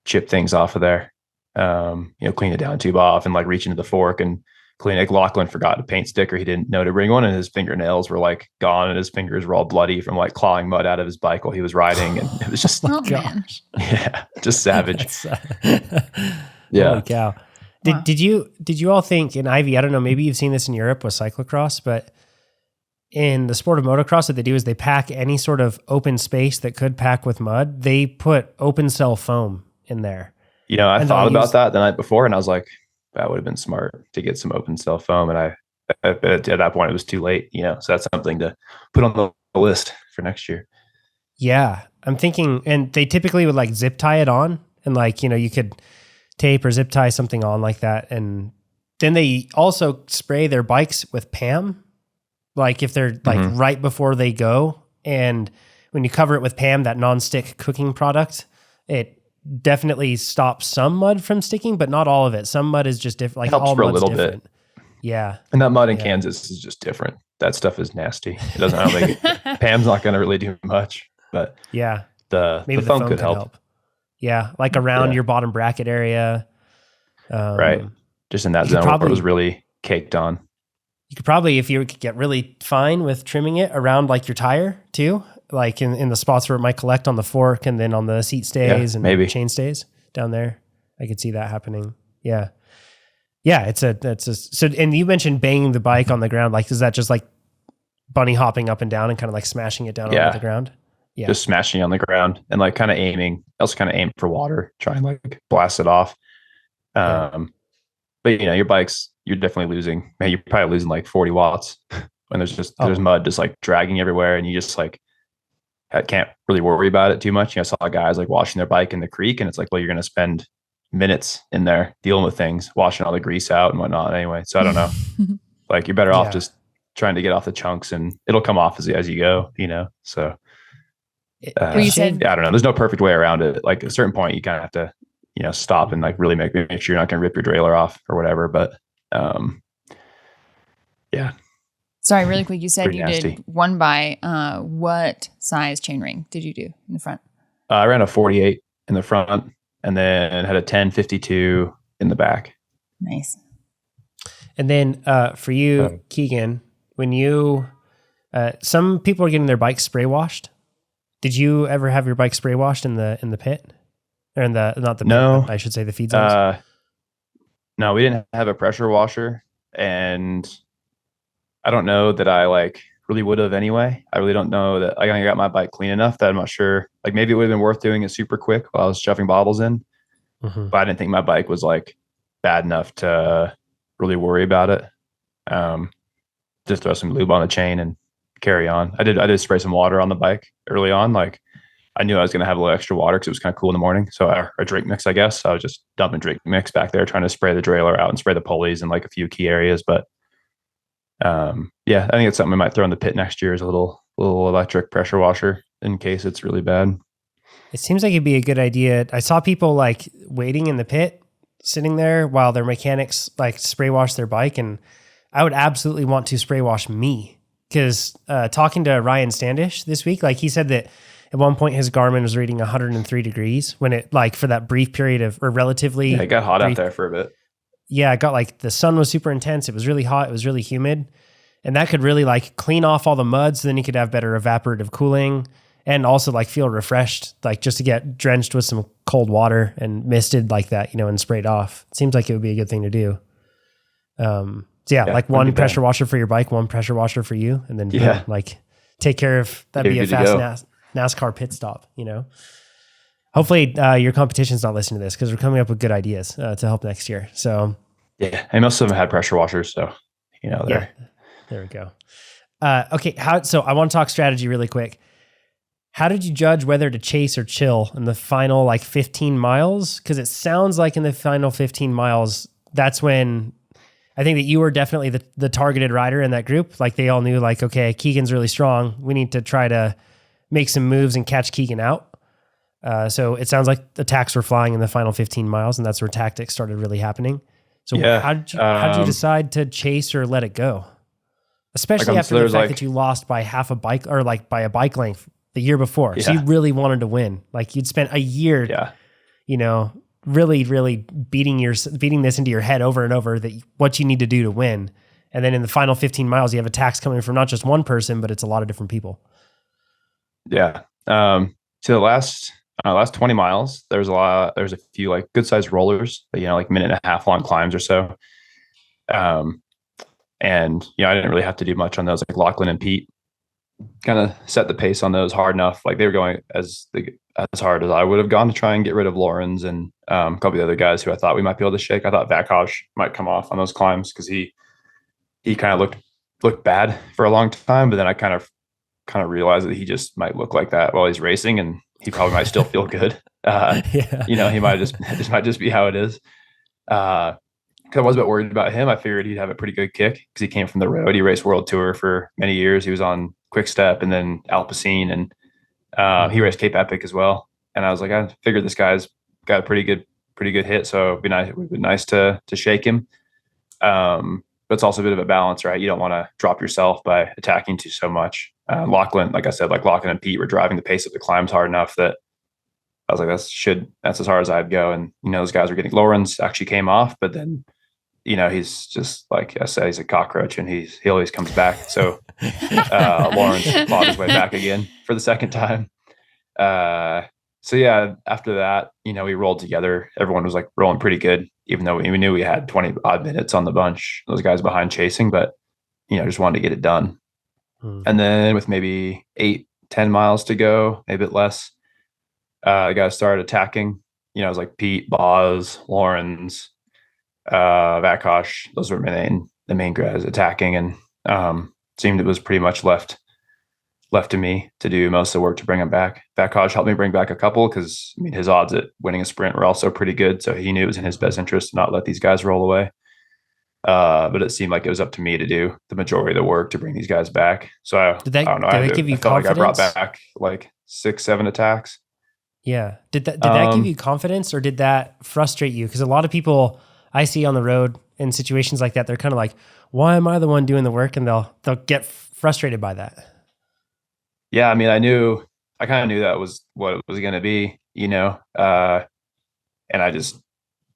C: chip things off of there. Clean the down tube off and like reach into the fork and clean it. Lachlan forgot a paint sticker. He didn't know to bring one, and his fingernails were like gone, and his fingers were all bloody from like clawing mud out of his bike while he was riding. And it was just like,
B: gosh.
C: yeah, just savage.
A: Yeah. Holy cow. Did you all think in Ivy, I don't know, maybe you've seen this in Europe with cyclocross, but in the sport of motocross, what they do is they pack any sort of open space that could pack with mud. They put open cell foam in there.
C: I thought about that the night before, and I was like, that would have been smart to get some open cell foam. And at that point, it was too late, so that's something to put on the list for next year.
A: Yeah. I'm thinking, and they typically would like zip tie it on, and like, you could tape or zip tie something on like that. And then they also spray their bikes with PAM, like if they're like right before they go. And when you cover it with PAM, that nonstick cooking product, it definitely stops some mud from sticking, but not all of it. Some mud is just different. Like
C: helps
A: all
C: for a
A: mud's
C: little
A: different.
C: bit.
A: Yeah.
C: And that mud in Kansas is just different. That stuff is nasty. It doesn't. I don't think PAM's not going to really do much. But
A: yeah,
C: the foam could help.
A: Yeah, like around your bottom bracket area.
C: Right. Just in that zone where it was really caked on.
A: You could probably, if you could get really fine with trimming it around like your tire too, like in the spots where it might collect on the fork and then on the seat stays and maybe chain stays down there. I could see that happening. Yeah. Yeah. So, and you mentioned banging the bike on the ground. Like, is that just like bunny hopping up and down and kind of like smashing it down onto the ground? Yeah.
C: Just smashing on the ground and like kind of aiming. I also kind of aim for water, try and like blast it off. But your bikes, you're definitely losing, man, you're probably losing like 40 watts when there's mud just like dragging everywhere, and you just like can't really worry about it too much. I saw guys like washing their bike in the creek, and it's like, well, you're going to spend minutes in there dealing with things, washing all the grease out and whatnot anyway. So I don't know, like you're better off just trying to get off the chunks, and it'll come off as you go, so I don't know. There's no perfect way around it. Like at a certain point you kind of have to, stop and like really make sure you're not going to rip your derailleur off or whatever. But yeah.
B: Sorry, really quick. You said
C: Pretty
B: you
C: nasty.
B: did one by, what size chainring did you do in the front?
C: I ran a 48 in the front and then had a 1052 in the back.
B: Nice.
A: And then for you, Keegan, when you, some people are getting their bikes spray washed. Did you ever have your bike spray washed in the pit? Or in the, not the
C: no,
A: pit, I should say the feed zones?
C: No, we didn't have a pressure washer, and I don't know that I like really would have anyway. I really don't know that I got my bike clean enough that I'm not sure. Like maybe it would have been worth doing it super quick while I was shoving bottles in, but I didn't think my bike was like bad enough to really worry about it. Just throw some lube on the chain and carry on. I did spray some water on the bike early on. Like I knew I was going to have a little extra water because it was kind of cool in the morning. So our drink mix, I guess. I was just dumping drink mix back there, trying to spray the derailleur out and spray the pulleys in like a few key areas. But I think it's something we might throw in the pit next year, is a little electric pressure washer in case it's really bad.
A: It seems like it'd be a good idea. I saw people like waiting in the pit, sitting there while their mechanics like spray wash their bike. And I would absolutely want to spray wash me, because talking to Ryan Standish this week, like he said that at one point his Garmin was reading 103 degrees when it, like for that brief period of, or relatively.
C: Yeah, it got hot out there for a bit.
A: Yeah, it got like, the sun was super intense. It was really hot. It was really humid. And that could really like clean off all the mud. So then you could have better evaporative cooling and also like feel refreshed, like just to get drenched with some cold water and misted like that, and sprayed off. It seems like it would be a good thing to do. So like one pressure washer for your bike, one pressure washer for you. And then like take care of, that'd be a fast NASCAR pit stop, Hopefully your competition's not listening to this, because we're coming up with good ideas to help next year. So
C: yeah, and most of them had pressure washers, so
A: there we go. Okay, so I want to talk strategy really quick. How did you judge whether to chase or chill in the final like 15 miles? Because it sounds like in the final 15 miles, that's when I think that you were definitely the targeted rider in that group. Like they all knew, like, okay, Keegan's really strong. We need to try to make some moves and catch Keegan out. So it sounds like attacks were flying in the final 15 miles, and that's where tactics started really happening. So how did you decide to chase or let it go? Especially after the fact that you lost by half a bike, or like by a bike length the year before. Yeah. So you really wanted to win. Like you'd spent a year, really, really beating this into your head over and over that what you need to do to win. And then in the final 15 miles, you have attacks coming from not just one person, but it's a lot of different people.
C: Yeah. So the last 20 miles, there's a few like good sized rollers, like minute and a half long climbs or so. And I didn't really have to do much on those. Like Lachlan and Pete kind of set the pace on those hard enough. Like they were going as hard as I would have gone to try and get rid of Lawrence and a couple of the other guys who I thought we might be able to shake. I thought Vakosh might come off on those climbs because he kind of looked bad for a long time, but then I kind of realized that he just might look like that while he's racing, and he probably might still feel good. He might just might just be how it is. Because I was a bit worried about him. I figured he'd have a pretty good kick because he came from the road. He raced World Tour for many years. He was on Quick Step and then Alpecin, and he raced Cape Epic as well. And I was like, I figured this guy's got a pretty good hit, so it'd be nice to shake him. But it's also a bit of a balance, right? You don't want to drop yourself by attacking too so much. Lachlan, like I said, like Lachlan and Pete were driving the pace of the climbs hard enough that I was like, that's as hard as I'd go. And, those guys were getting, Lawrence actually came off, but then, he's just like I said, he's a cockroach and he always comes back. So Lawrence fought his way back again for the second time. So yeah, after that, we rolled together. Everyone was like rolling pretty good, even though we knew we had 20 odd minutes on the bunch, those guys behind chasing, but, just wanted to get it done. And then with maybe 8-10 miles to go, maybe a bit less, the guys started attacking. It was like Pete, Boz, Lawrence, Vakosh. Those were the main guys attacking, and seemed it was pretty much left to me to do most of the work to bring him back. Vakosh helped me bring back a couple because his odds at winning a sprint were also pretty good, so he knew it was in his best interest to not let these guys roll away. But it seemed like it was up to me to do the majority of the work to bring these guys back. So I don't know. I felt like I brought back like 6-7 attacks.
A: Yeah. Did that give you confidence, or did that frustrate you? Because a lot of people I see on the road in situations like that, they're kind of like, why am I the one doing the work? And they'll get frustrated by that.
C: Yeah. I kind of knew that was what it was going to be, and I just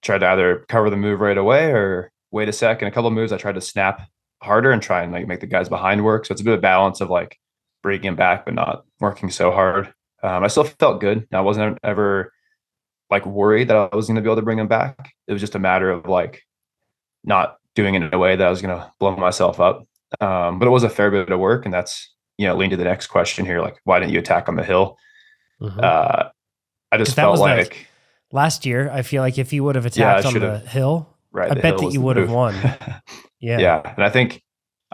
C: tried to either cover the move right away or wait a sec. And a couple of moves, I tried to snap harder and try and like make the guys behind work. So it's a bit of balance of like bringing him back, but not working so hard. I still felt good. I wasn't ever like worried that I was going to be able to bring him back. It was just a matter of like not doing it in a way that I was going to blow myself up. But it was a fair bit of work, and that's, lead to the next question here. Like, why didn't you attack on the hill? I just felt like
A: last year, I feel like if you would have attacked on the hill, right, I bet that you would have won.
C: Yeah. And I think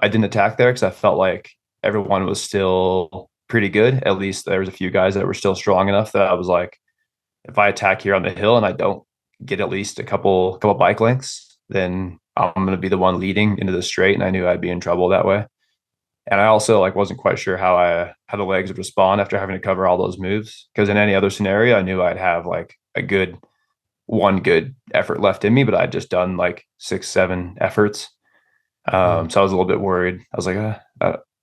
C: I didn't attack there because I felt like everyone was still pretty good. At least there was a few guys that were still strong enough that I was like, if I attack here on the hill and I don't get at least a couple bike lengths, then I'm going to be the one leading into the straight. And I knew I'd be in trouble that way. And I also like wasn't quite sure how the legs would respond after having to cover all those moves. Because in any other scenario, I knew I'd have like one good effort left in me, but I'd just done like 6-7 efforts. So I was a little bit worried. I was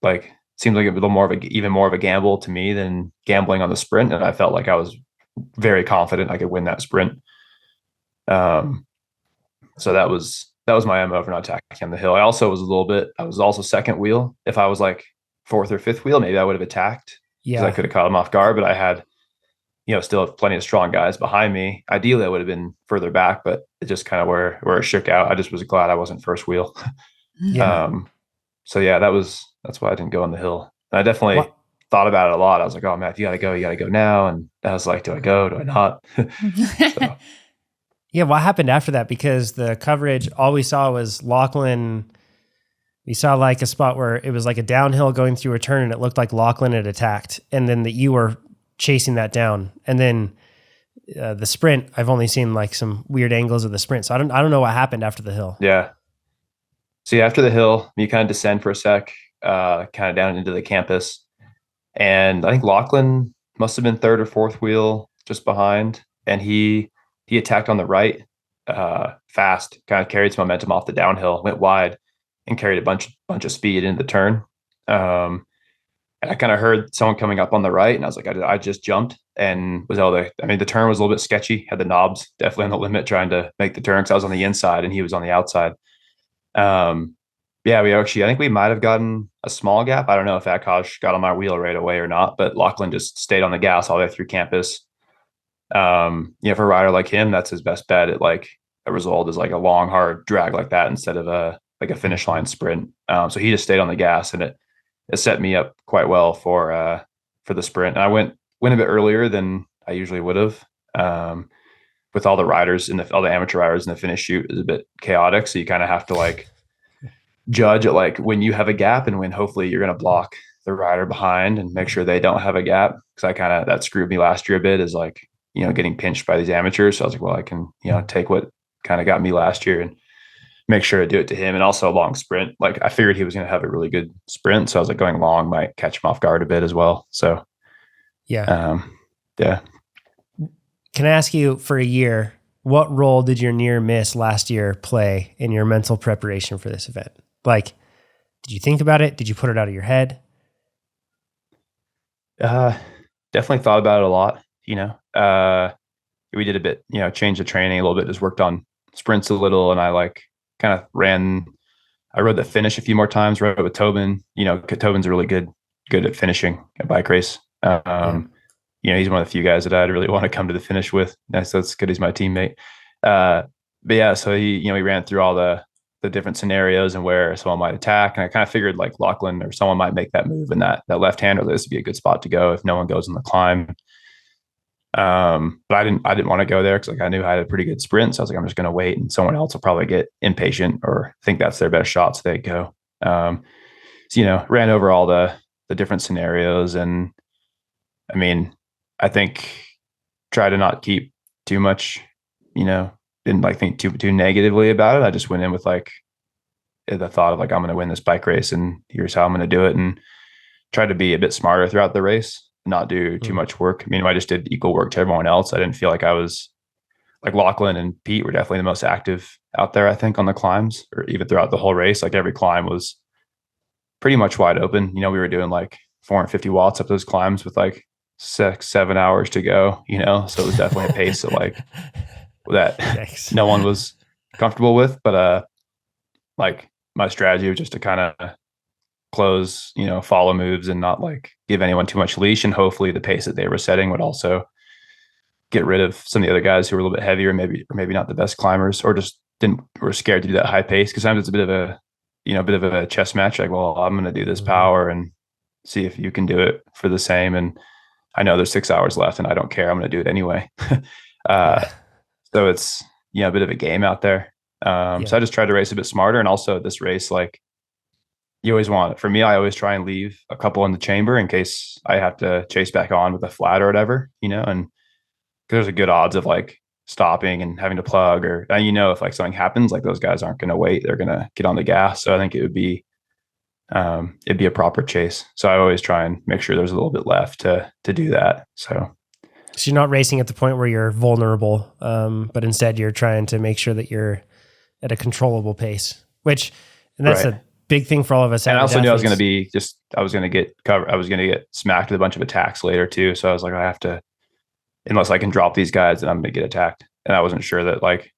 C: like, seems like a little even more of a gamble to me than gambling on the sprint. And I felt like I was very confident I could win that sprint. So that was my MO for not attacking on the hill. I was also second wheel. If I was like fourth or fifth wheel, maybe I would have attacked. Yeah. Because I could have caught him off guard, but I had, still have plenty of strong guys behind me. Ideally I would have been further back, but it just kind of where it shook out. I just was glad I wasn't first wheel. Yeah. So yeah, that's why I didn't go on the hill. And I definitely thought about it a lot. I was like, oh man, if you gotta go now. And I was like, do I go? Do I not? So.
A: Yeah, what happened after that? Because the coverage, all we saw was Lachlan. We saw like a spot where it was like a downhill going through a turn, and it looked like Lachlan had attacked, and then that you were chasing that down. And then the sprint, I've only seen like some weird angles of the sprint, so I don't know what happened after the hill.
C: Yeah. See, after the hill, you kind of descend for a sec, kind of down into the campus, and I think Lachlan must have been third or fourth wheel just behind, and he attacked on the right fast, kind of carried some momentum off the downhill, went wide, and carried a bunch of speed into the turn. And I kind of heard someone coming up on the right, and I was like, I just jumped and was able to, I mean, the turn was a little bit sketchy, had the knobs definitely on the limit trying to make the turn because I was on the inside and he was on the outside. Yeah, I think we might have gotten a small gap. I don't know if Akash got on my wheel right away or not, but Lachlan just stayed on the gas all the way through campus. For a rider like him, that's his best bet at like a result is like a long, hard drag like that instead of a finish line sprint. So he just stayed on the gas, and it set me up quite well for the sprint. And I went a bit earlier than I usually would have. With all the riders all the amateur riders in the finish chute is a bit chaotic. So you kind of have to like judge at like when you have a gap and when hopefully you're going to block the rider behind and make sure they don't have a gap. Cause that screwed me last year a bit, is like, getting pinched by these amateurs. So I was like, well, I can, take what kind of got me last year and make sure to do it to him. And also a long sprint. Like I figured he was going to have a really good sprint. So I was like, going long might catch him off guard a bit as well. So
A: yeah.
C: Yeah.
A: Can I ask you, for a year, what role did your near miss last year play in your mental preparation for this event? Like, did you think about it? Did you put it out of your head?
C: Definitely thought about it a lot. We did a bit, change the training a little bit, just worked on sprints a little. And I like kind of I rode the finish a few more times, rode with Tobin. Tobin's really good at finishing a bike race. He's one of the few guys that I'd really want to come to the finish with. So it's good he's my teammate. But yeah, so he ran through all the different scenarios and where someone might attack. And I kind of figured like Lachlan or someone might make that move, and that left-hander, this would be a good spot to go if no one goes on the climb. But I didn't want to go there because like I knew I had a pretty good sprint. So I was like, I'm just going to wait, and someone else will probably get impatient or think that's their best shot, so they go. Ran over all the different scenarios, and I mean, I think try to not keep too much, didn't like think too negatively about it. I just went in with like the thought of like, I'm going to win this bike race and here's how I'm going to do it, and try to be a bit smarter throughout the race, not do too much work. I mean, I just did equal work to everyone else. I didn't feel like I was like Lachlan and Pete were definitely the most active out there, I think, on the climbs, or even throughout the whole race. Like every climb was pretty much wide open. We were doing like 450 watts up those climbs with like 6-7 hours to go, so it was definitely a pace that like that no one was comfortable with. But like my strategy was just to kind of close, follow moves and not like give anyone too much leash, and hopefully the pace that they were setting would also get rid of some of the other guys who were a little bit heavier, maybe not the best climbers, or just were scared to do that high pace. Because sometimes it's a bit of a chess match. Like, well, I'm going to do this power and see if you can do it for the same. And I know there's 6 hours left and I don't care. I'm going to do it anyway. So it's, a bit of a game out there. So I just tried to race a bit smarter. And also this race, like I always try and leave a couple in the chamber in case I have to chase back on with a flat or whatever, and there's a good odds of like stopping and having to plug, or, if like something happens, like those guys aren't going to wait. They're going to get on the gas. So I think it'd be a proper chase. So I always try and make sure there's a little bit left to do that. So
A: you're not racing at the point where you're vulnerable, but instead you're trying to make sure that you're at a controllable pace, and that's a big thing for all of us.
C: And I also knew I was going to get covered. I was going to get smacked with a bunch of attacks later too. So I was like, I have to, unless I can drop these guys, then I'm going to get attacked. And I wasn't sure that like,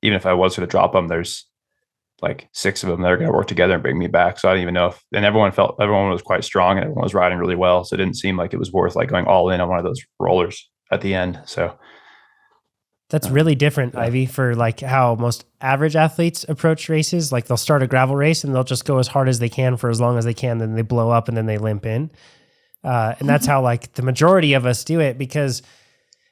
C: even if I was going to drop them, there's like 6 of them that are going to work together and bring me back. So I didn't even know and everyone was quite strong and everyone was riding really well. So it didn't seem like it was worth like going all in on one of those rollers at the end. So
A: that's really different, Ivy, for like how most average athletes approach races. Like they'll start a gravel race and they'll just go as hard as they can for as long as they can. Then they blow up and then they limp in. And that's how like the majority of us do it, because,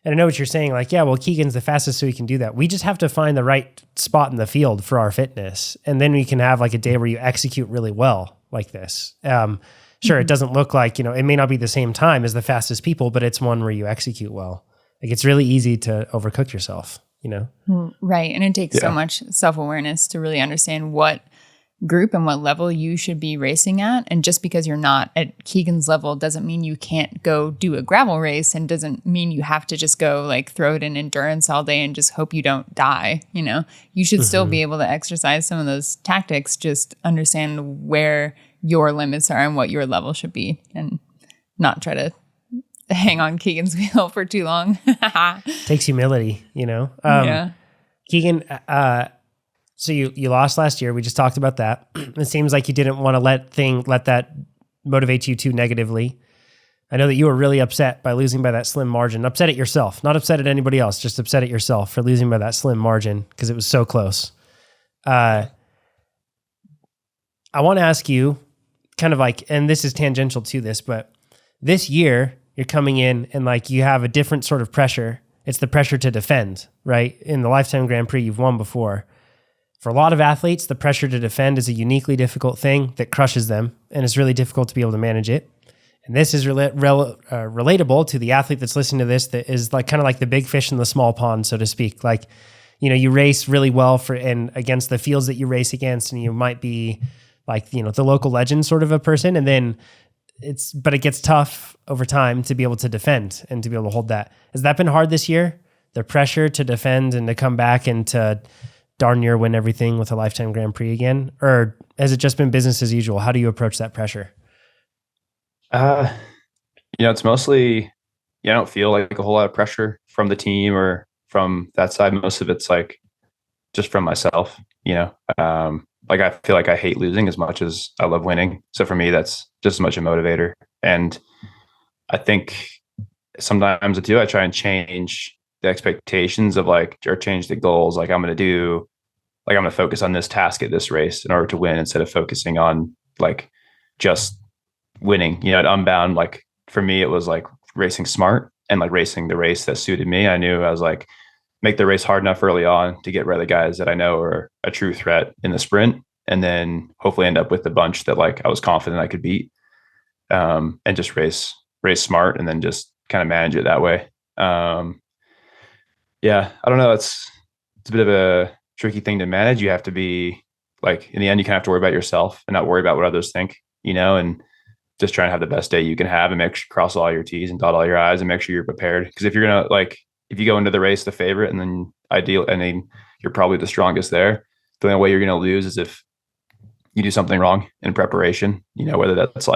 A: and I know what you're saying, like, yeah, well, Keegan's the fastest, so he can do that. We just have to find the right spot in the field for our fitness. And then we can have like a day where you execute really well like this. Sure, it doesn't look like, it may not be the same time as the fastest people, but it's one where you execute well. Like it's really easy to overcook yourself,
B: Right. And it takes so much self-awareness to really understand what group and what level you should be racing at. And just because you're not at Keegan's level doesn't mean you can't go do a gravel race, and doesn't mean you have to just go like throw it in endurance all day and just hope you don't die. You should still be able to exercise some of those tactics, just understand where your limits are and what your level should be, and not try to hang on Keegan's wheel for too long.
A: Takes humility,
B: Yeah.
A: Keegan, so you lost last year. We just talked about that. It seems like you didn't want to let that motivate you too negatively. I know that you were really upset by losing by that slim margin. Upset at yourself, not upset at anybody else, just upset at yourself for losing by that slim margin because it was so close. I want to ask you kind of like, and this is tangential to this, but this year you're coming in and like you have a different sort of pressure. It's the pressure to defend, right? In the Lifetime Grand Prix, you've won before. For a lot of athletes, the pressure to defend is a uniquely difficult thing that crushes them, and it's really difficult to be able to manage it. And this is relatable to the athlete that's listening to this that is like kind of like the big fish in the small pond, so to speak. Like, you race really well and against the fields that you race against, and you might be like, the local legend sort of a person. And then but it gets tough over time to be able to defend and to be able to hold that. Has that been hard this year? The pressure to defend and to come back and to darn near win everything with a Lifetime Grand Prix again? Or has it just been business as usual? How do you approach that pressure?
C: It's mostly, I don't feel like a whole lot of pressure from the team or from that side. Most of it's like just from myself, like I feel like I hate losing as much as I love winning. So for me, that's just as much a motivator. And I think sometimes I try and change the expectations of or change the goals. Like I'm going to focus on this task at this race in order to win instead of focusing on like just winning. At Unbound, like for me, it was like racing smart and like racing the race that suited me. I knew I was like, make the race hard enough early on to get rid of the guys that I know are a true threat in the sprint, and then hopefully end up with the bunch that like I was confident I could beat, and just race smart and then just kind of manage it that way. Yeah, I don't know. It's a bit of a tricky thing to manage. You have to be like, in the end, you kind of have to worry about yourself and not worry about what others think, and just try and have the best day you can have and make sure you cross all your T's and dot all your I's and make sure you're prepared. Because if you're going to if you go into the race the favorite and then you're probably the strongest there, the only way you're going to lose is if you do something wrong in preparation, whether that's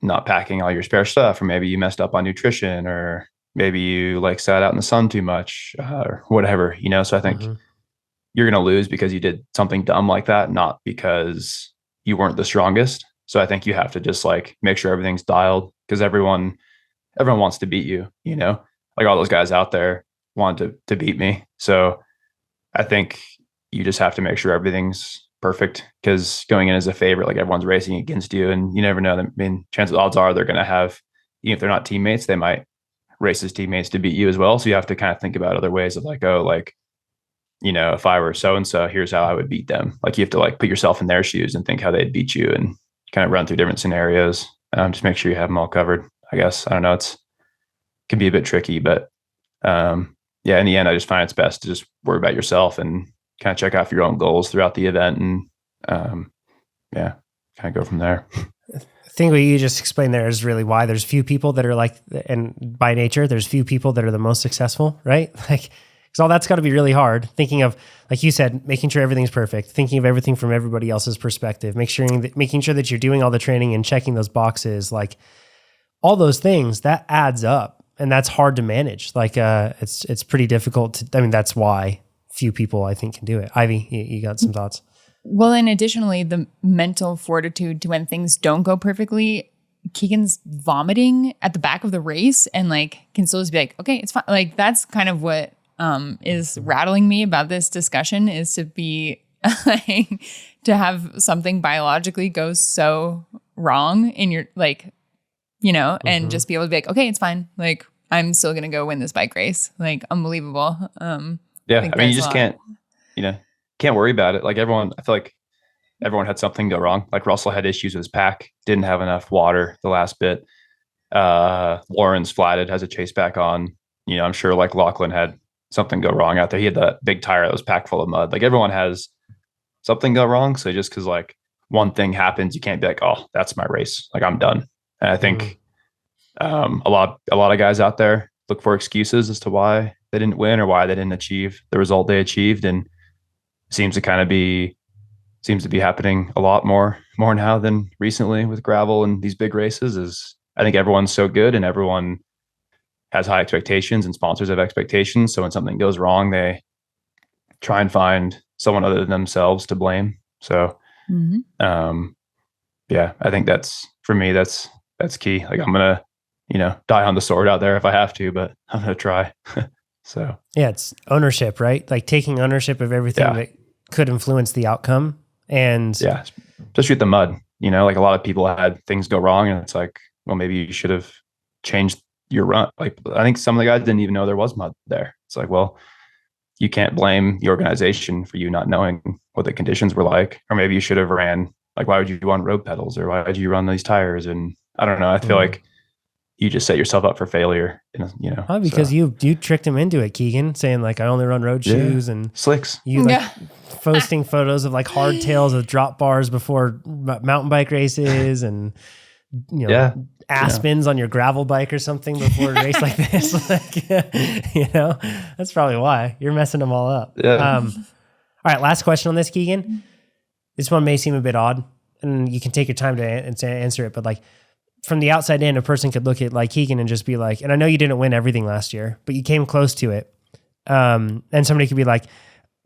C: not packing all your spare stuff, or maybe you messed up on nutrition, or maybe you sat out in the sun too much, or whatever, so I think you're going to lose because you did something dumb like that, not because you weren't the strongest. So I think you have to just make sure everything's dialed, because everyone wants to beat you, like all those guys out there want to beat me. So I think you just have to make sure everything's perfect, because going in as a favorite, everyone's racing against you, and you never know. I mean, odds are they're going to have, even if they're not teammates, they might race as teammates to beat you as well. So you have to kind of think about other ways of if I were so-and-so, here's how I would beat them. You have to put yourself in their shoes and think how they'd beat you, and kind of run through different scenarios. Just make sure you have them all covered, I guess. I don't know. Can be a bit tricky, but yeah, in the end, I just find it's best to just worry about yourself and kind of check off your own goals throughout the event, and kind of go from there.
A: I think what you just explained there is really why there's few people that are and by nature, there's few people that are the most successful, right? Because all that's got to be really hard. Thinking of, like you said, making sure everything's perfect, thinking of everything from everybody else's perspective, making sure that you're doing all the training and checking those boxes, all those things, that adds up, and that's hard to manage. It's pretty difficult that's why few people, I think, can do it. Ivy, you got some thoughts?
B: Well, and additionally, the mental fortitude to when things don't go perfectly. Keegan's vomiting at the back of the race and can still just be okay, it's fine. That's kind of what is rattling me about this discussion, is to be to have something biologically go so wrong in your and just be able to be okay, it's fine. I'm still gonna go win this bike race. Unbelievable.
C: Yeah, I mean, you just can't worry about it. Everyone, I feel like everyone had something go wrong. Russell had issues with his pack, didn't have enough water the last bit. Lauren's flatted, has a chase pack on. I'm sure Lachlan had something go wrong out there. He had that big tire that was packed full of mud. Everyone has something go wrong. So just because one thing happens, you can't be oh, that's my race. I'm done. And I think a lot of guys out there look for excuses as to why they didn't win or why they didn't achieve the result they achieved, and seems to be happening a lot more now than recently with gravel and these big races. Is I think everyone's so good and everyone has high expectations and sponsors have expectations. So when something goes wrong, they try and find someone other than themselves to blame. So, yeah, I think that's, for me, that's key. Like I'm going to, die on the sword out there if I have to, but I'm going to try. So,
A: yeah, it's ownership, right? Like taking ownership of everything that could influence the outcome. And
C: yeah, especially with the mud, like a lot of people had things go wrong and it's like, well, maybe you should have changed your run. Like I think some of the guys didn't even know there was mud there. It's like, well, you can't blame the organization for you not knowing what the conditions were like, or maybe you should have ran, like, why would you run road pedals or why did you run these tires? And I don't know. I feel like you just set yourself up for failure,
A: Probably because you tricked him into it, Keegan, saying like, I only run road shoes and
C: slicks.
A: You posting photos of like hardtails with drop bars before mountain bike races and, Aspens on your gravel bike or something before a race like this. Like, that's probably why you're messing them all up.
C: Yeah.
A: All right. Last question on this, Keegan. This one may seem a bit odd and you can take your time to answer it, but like from the outside in, a person could look at like Keegan and just be like, and I know you didn't win everything last year, but you came close to it. And somebody could be like,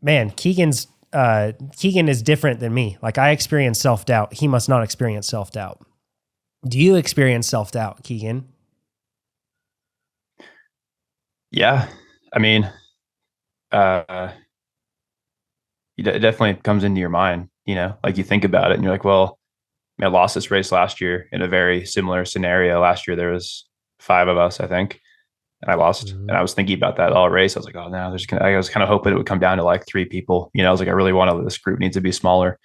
A: man, Keegan is different than me. Like I experience self-doubt. He must not experience self-doubt. Do you experience self-doubt, Keegan?
C: Yeah. I mean, it definitely comes into your mind, like you think about it and you're like, well, I lost this race last year in a very similar scenario. Last year, there was 5 of us, I think, and I lost. And I was thinking about that all race. I was like, oh, no, I was kind of hoping it would come down to like 3 people. I was like, I really want this group needs to be smaller.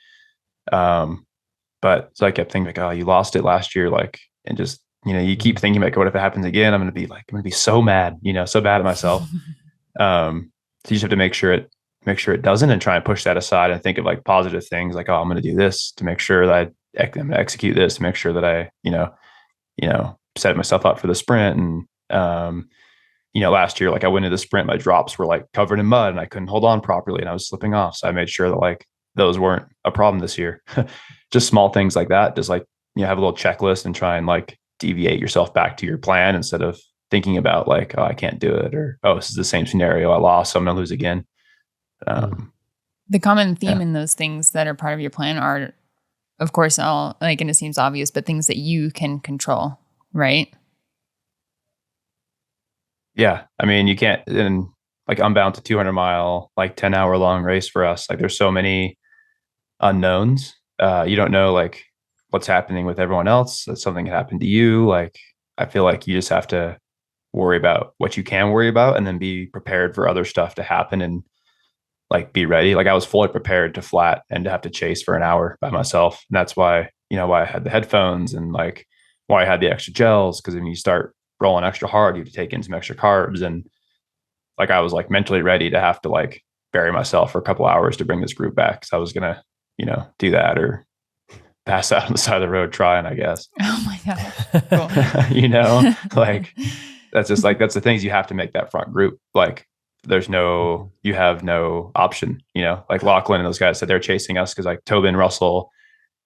C: But so I kept thinking like, oh, you lost it last year. Like, and just, you keep thinking like, what if it happens again? I'm going to be so mad, so bad at myself. So you just have to make sure it doesn't and try and push that aside and think of like positive things. Like, oh, I'm going to do this to make sure that I'm going to execute this to make sure that I, set myself up for the sprint. And, last year, like I went into the sprint, my drops were like covered in mud and I couldn't hold on properly and I was slipping off. So I made sure that like those weren't a problem this year. Just small things like that. Just like, have a little checklist and try and like deviate yourself back to your plan instead of thinking about like, oh, I can't do it. Or, oh, this is the same scenario. I lost, so I'm going to lose again.
B: The common theme in those things that are part of your plan are, of course, all like, and it seems obvious, but things that you can control, right?
C: Yeah. I mean, you can't, and like Unbound to 200-mile, like 10-hour long race for us. Like there's so many unknowns. You don't know like what's happening with everyone else. That something happened to you. Like, I feel like you just have to worry about what you can worry about and then be prepared for other stuff to happen and like be ready. Like I was fully prepared to flat and to have to chase for an hour by myself. And that's why, why I had the headphones and like why I had the extra gels. Cause when you start rolling extra hard, you have to take in some extra carbs. And like, I was like mentally ready to have to like bury myself for a couple hours to bring this group back. Cause I was going to, do that or pass out on the side of the road trying, I guess.
B: Oh my God.
C: Cool. Like that's just like, that's the things you have to make that front group. Like you have no option, like Lachlan and those guys said they're chasing us because like Tobin, Russell,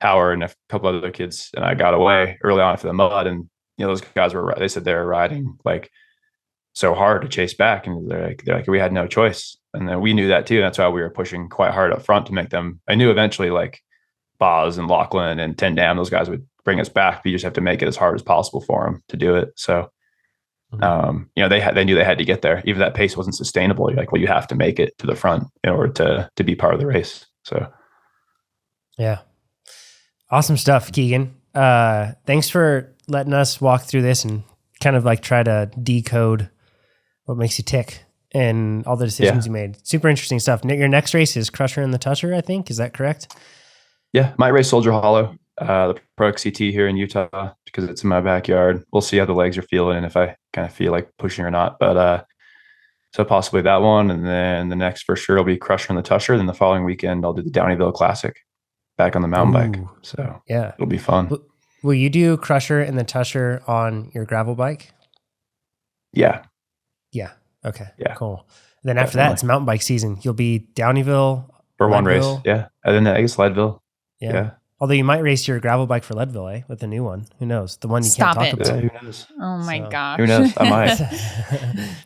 C: Howard, and a couple other kids and I got away early on for the mud. And, those guys they said they were riding like so hard to chase back. And they're like, we had no choice. And then we knew that too. And that's why we were pushing quite hard up front to make them, I knew eventually like Boz and Lachlan and 10 Dam, those guys would bring us back, but you just have to make it as hard as possible for them to do it. So, they knew they had to get there. Even that pace wasn't sustainable. You're like, well, you have to make it to the front in order to be part of the race. So,
A: yeah. Awesome stuff, Keegan. Thanks for letting us walk through this and kind of like try to decode what makes you tick and all the decisions you made. Super interesting stuff. Your next race is Crusher and the Toucher, I think. Is that correct?
C: Yeah, might race Soldier Hollow, the Pro XCT here in Utah because it's in my backyard. We'll see how the legs are feeling and if I kind of feel like pushing or not. But so possibly that one, and then the next for sure will be Crusher and the Toucher. Then the following weekend I'll do the Downeyville Classic back on the mountain bike. So yeah, it'll be fun.
A: Will you do Crusher and the Toucher on your gravel bike?
C: Yeah.
A: Yeah. Okay.
C: Yeah.
A: Cool. And then after that, it's mountain bike season. You'll be Downeyville
C: for one race. Yeah. And then I guess Leadville.
A: Yeah. Although you might race your gravel bike for Leadville, with a new one. Who knows? The one you
B: Stop
A: can't talk
B: it.
A: about.
C: Who knows?
B: Oh my gosh.
C: Who knows? I might.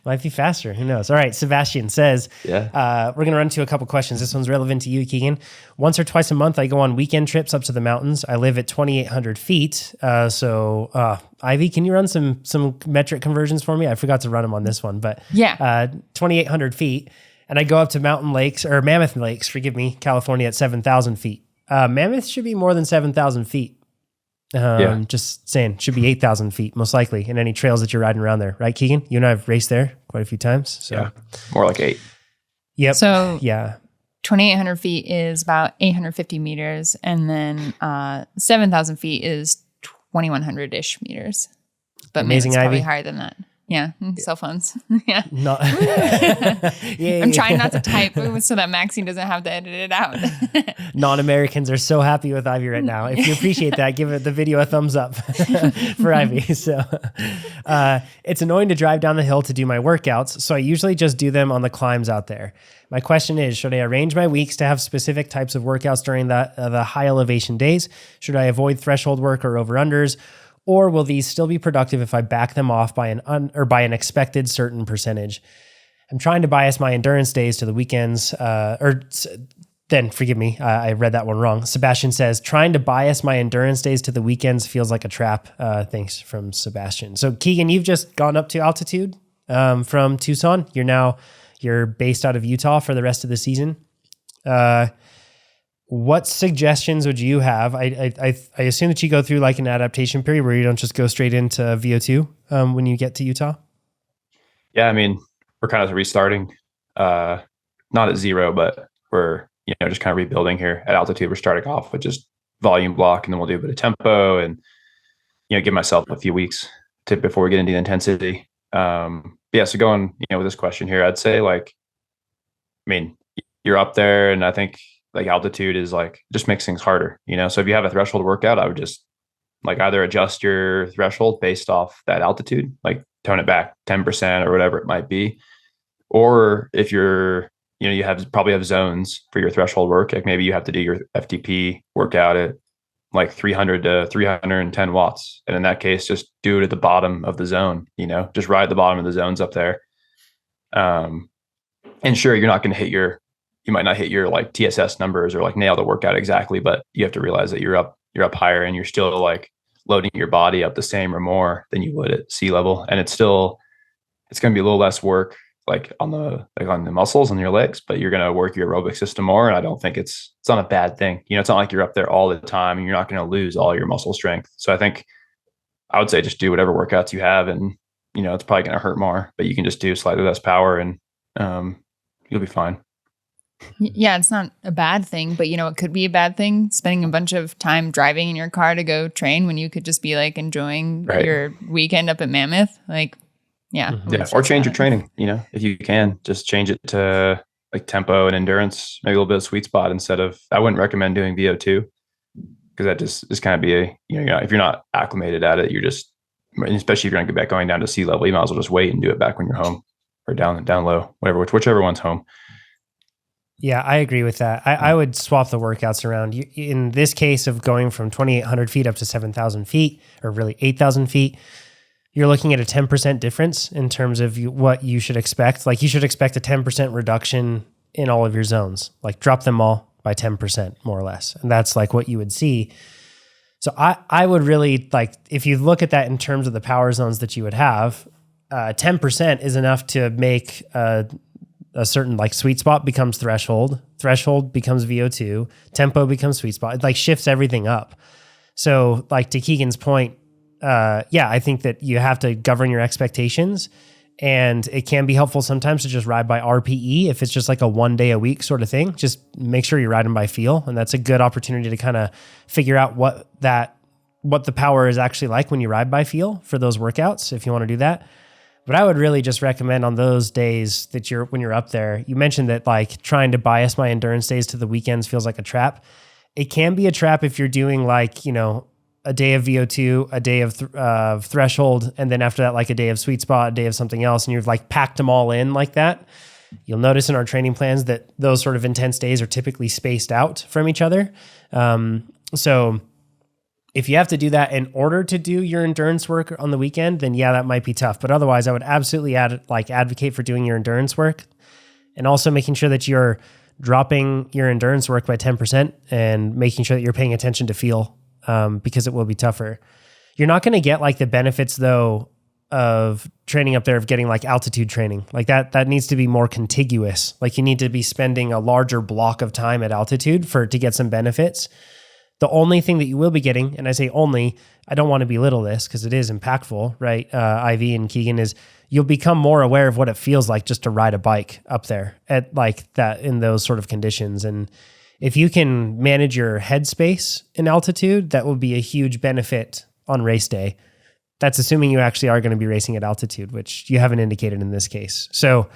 A: Might be faster. Who knows? All right. Sebastian says, we're going to run to a couple questions. This one's relevant to you, Keegan. Once or twice a month, I go on weekend trips up to the mountains. I live at 2,800 feet. Ivy, can you run some metric conversions for me? I forgot to run them on this one, but 2,800 feet. And I go up to Mammoth Lakes, forgive me, California at 7,000 feet. Mammoth should be more than 7,000 feet. Just saying, should be 8,000 feet, most likely, in any trails that you're riding around there. Right, Keegan? You and I have raced there quite a few times. So.
C: Yeah, more like 8.
A: Yep.
B: So
A: 2,800
B: feet is about 850 meters. And then 7,000 feet is 2,100-ish meters. But
A: amazing,
B: it's probably
A: Ivy.
B: higher than that. Yeah, cell phones. Yeah.
A: I'm
B: trying not to type so that Maxine doesn't have to edit it out.
A: Non-Americans are so happy with Ivy right now. If you appreciate that, give the video a thumbs up for Ivy. So it's annoying to drive down the hill to do my workouts, so I usually just do them on the climbs out there. My question is, should I arrange my weeks to have specific types of workouts during the high elevation days? Should I avoid threshold work or over-unders? Or will these still be productive if I back them off by an expected certain percentage? I'm trying to bias my endurance days to the weekends, forgive me, I read that one wrong. Sebastian says, trying to bias my endurance days to the weekends feels like a trap. Thanks from Sebastian. So Keegan, you've just gone up to altitude from Tucson. You're based out of Utah for the rest of the season. What suggestions would you have? I assume that you go through like an adaptation period where you don't just go straight into VO2 when you get to Utah.
C: Yeah, I mean, we're kind of restarting, not at zero, but we're just kind of rebuilding here at altitude. We're starting off with just volume block, and then we'll do a bit of tempo, and give myself a few weeks before we get into the intensity. So going with this question here, I'd say you're up there, and I think altitude is just makes things harder, so if you have a threshold workout, I would just either adjust your threshold based off that altitude, tone it back 10% or whatever it might be. Or if you're, you probably have zones for your threshold work. Maybe you have to do your FTP workout at 300 to 310 watts. And in that case, just do it at the bottom of the zone, just ride the bottom of the zones up there. And sure, you're not going to you might not hit your TSS numbers or nail the workout exactly, but you have to realize that you're up higher, and you're still loading your body up the same or more than you would at sea level. And it's going to be a little less work on the muscles on your legs, but you're going to work your aerobic system more. And I don't think it's not a bad thing. It's not like you're up there all the time and you're not going to lose all your muscle strength. So I think I would say just do whatever workouts you have, and it's probably going to hurt more, but you can just do slightly less power, and you'll be fine.
B: Yeah, it's not a bad thing, but it could be a bad thing, spending a bunch of time driving in your car to go train when you could just be enjoying your weekend up at Mammoth.
C: Or change your training, if you can, just change it to tempo and endurance, maybe a little bit of sweet spot instead of, I wouldn't recommend doing VO2 because that just kind of be if you're not acclimated at it, you're just, especially if you're going down to sea level, you might as well just wait and do it back when you're home or down low, whichever one's home.
A: Yeah, I agree with that. I would swap the workouts around. In this case of going from 2,800 feet up to 7,000 feet, or really 8,000 feet, you're looking at a 10% difference in terms of what you should expect. You should expect a 10% reduction in all of your zones. Drop them all by 10%, more or less. And that's what you would see. So I would really, if you look at that in terms of the power zones that you would have, 10% is enough to make a certain sweet spot becomes threshold becomes VO2, tempo becomes sweet spot. It shifts everything up. So to Keegan's point, I think that you have to govern your expectations, and it can be helpful sometimes to just ride by RPE. If it's just a 1 day a week sort of thing, just make sure you're riding by feel. And that's a good opportunity to kind of figure out what the power is actually like when you ride by feel for those workouts, if you want to do that. But I would really just recommend on those days that when you're up there, you mentioned that trying to bias my endurance days to the weekends feels like a trap. It can be a trap if you're doing a day of VO2, a day of threshold, and then after that, a day of sweet spot, a day of something else, and you've packed them all in like that. You'll notice in our training plans that those sort of intense days are typically spaced out from each other. So if you have to do that in order to do your endurance work on the weekend, then yeah, that might be tough. But otherwise, I would absolutely advocate for doing your endurance work and also making sure that you're dropping your endurance work by 10% and making sure that you're paying attention to feel, because it will be tougher. You're not going to get like the benefits though of training up there, of getting like altitude training like that needs to be more contiguous. Like you need to be spending a larger block of time at altitude to get some benefits. The only thing that you will be getting, and I say only, I don't want to belittle this because it is impactful, right? Ivy and Keegan, is you'll become more aware of what it feels like just to ride a bike up there at like that in those sort of conditions. And if you can manage your headspace in altitude, that will be a huge benefit on race day. That's assuming you actually are going to be racing at altitude, which you haven't indicated in this case. So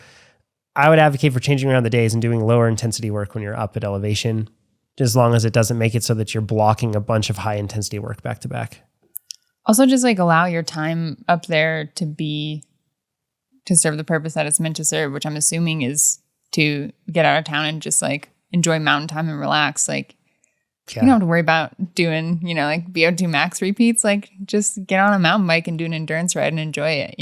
A: I would advocate for changing around the days and doing lower intensity work when you're up at elevation, as long as it doesn't make it so that you're blocking a bunch of high intensity work back to back.
B: Also, just like allow your time up there to serve the purpose that it's meant to serve, which I'm assuming is to get out of town and just like enjoy mountain time and relax. Like you don't have to worry about doing, like VO2 max repeats. Like just get on a mountain bike and do an endurance ride and enjoy it,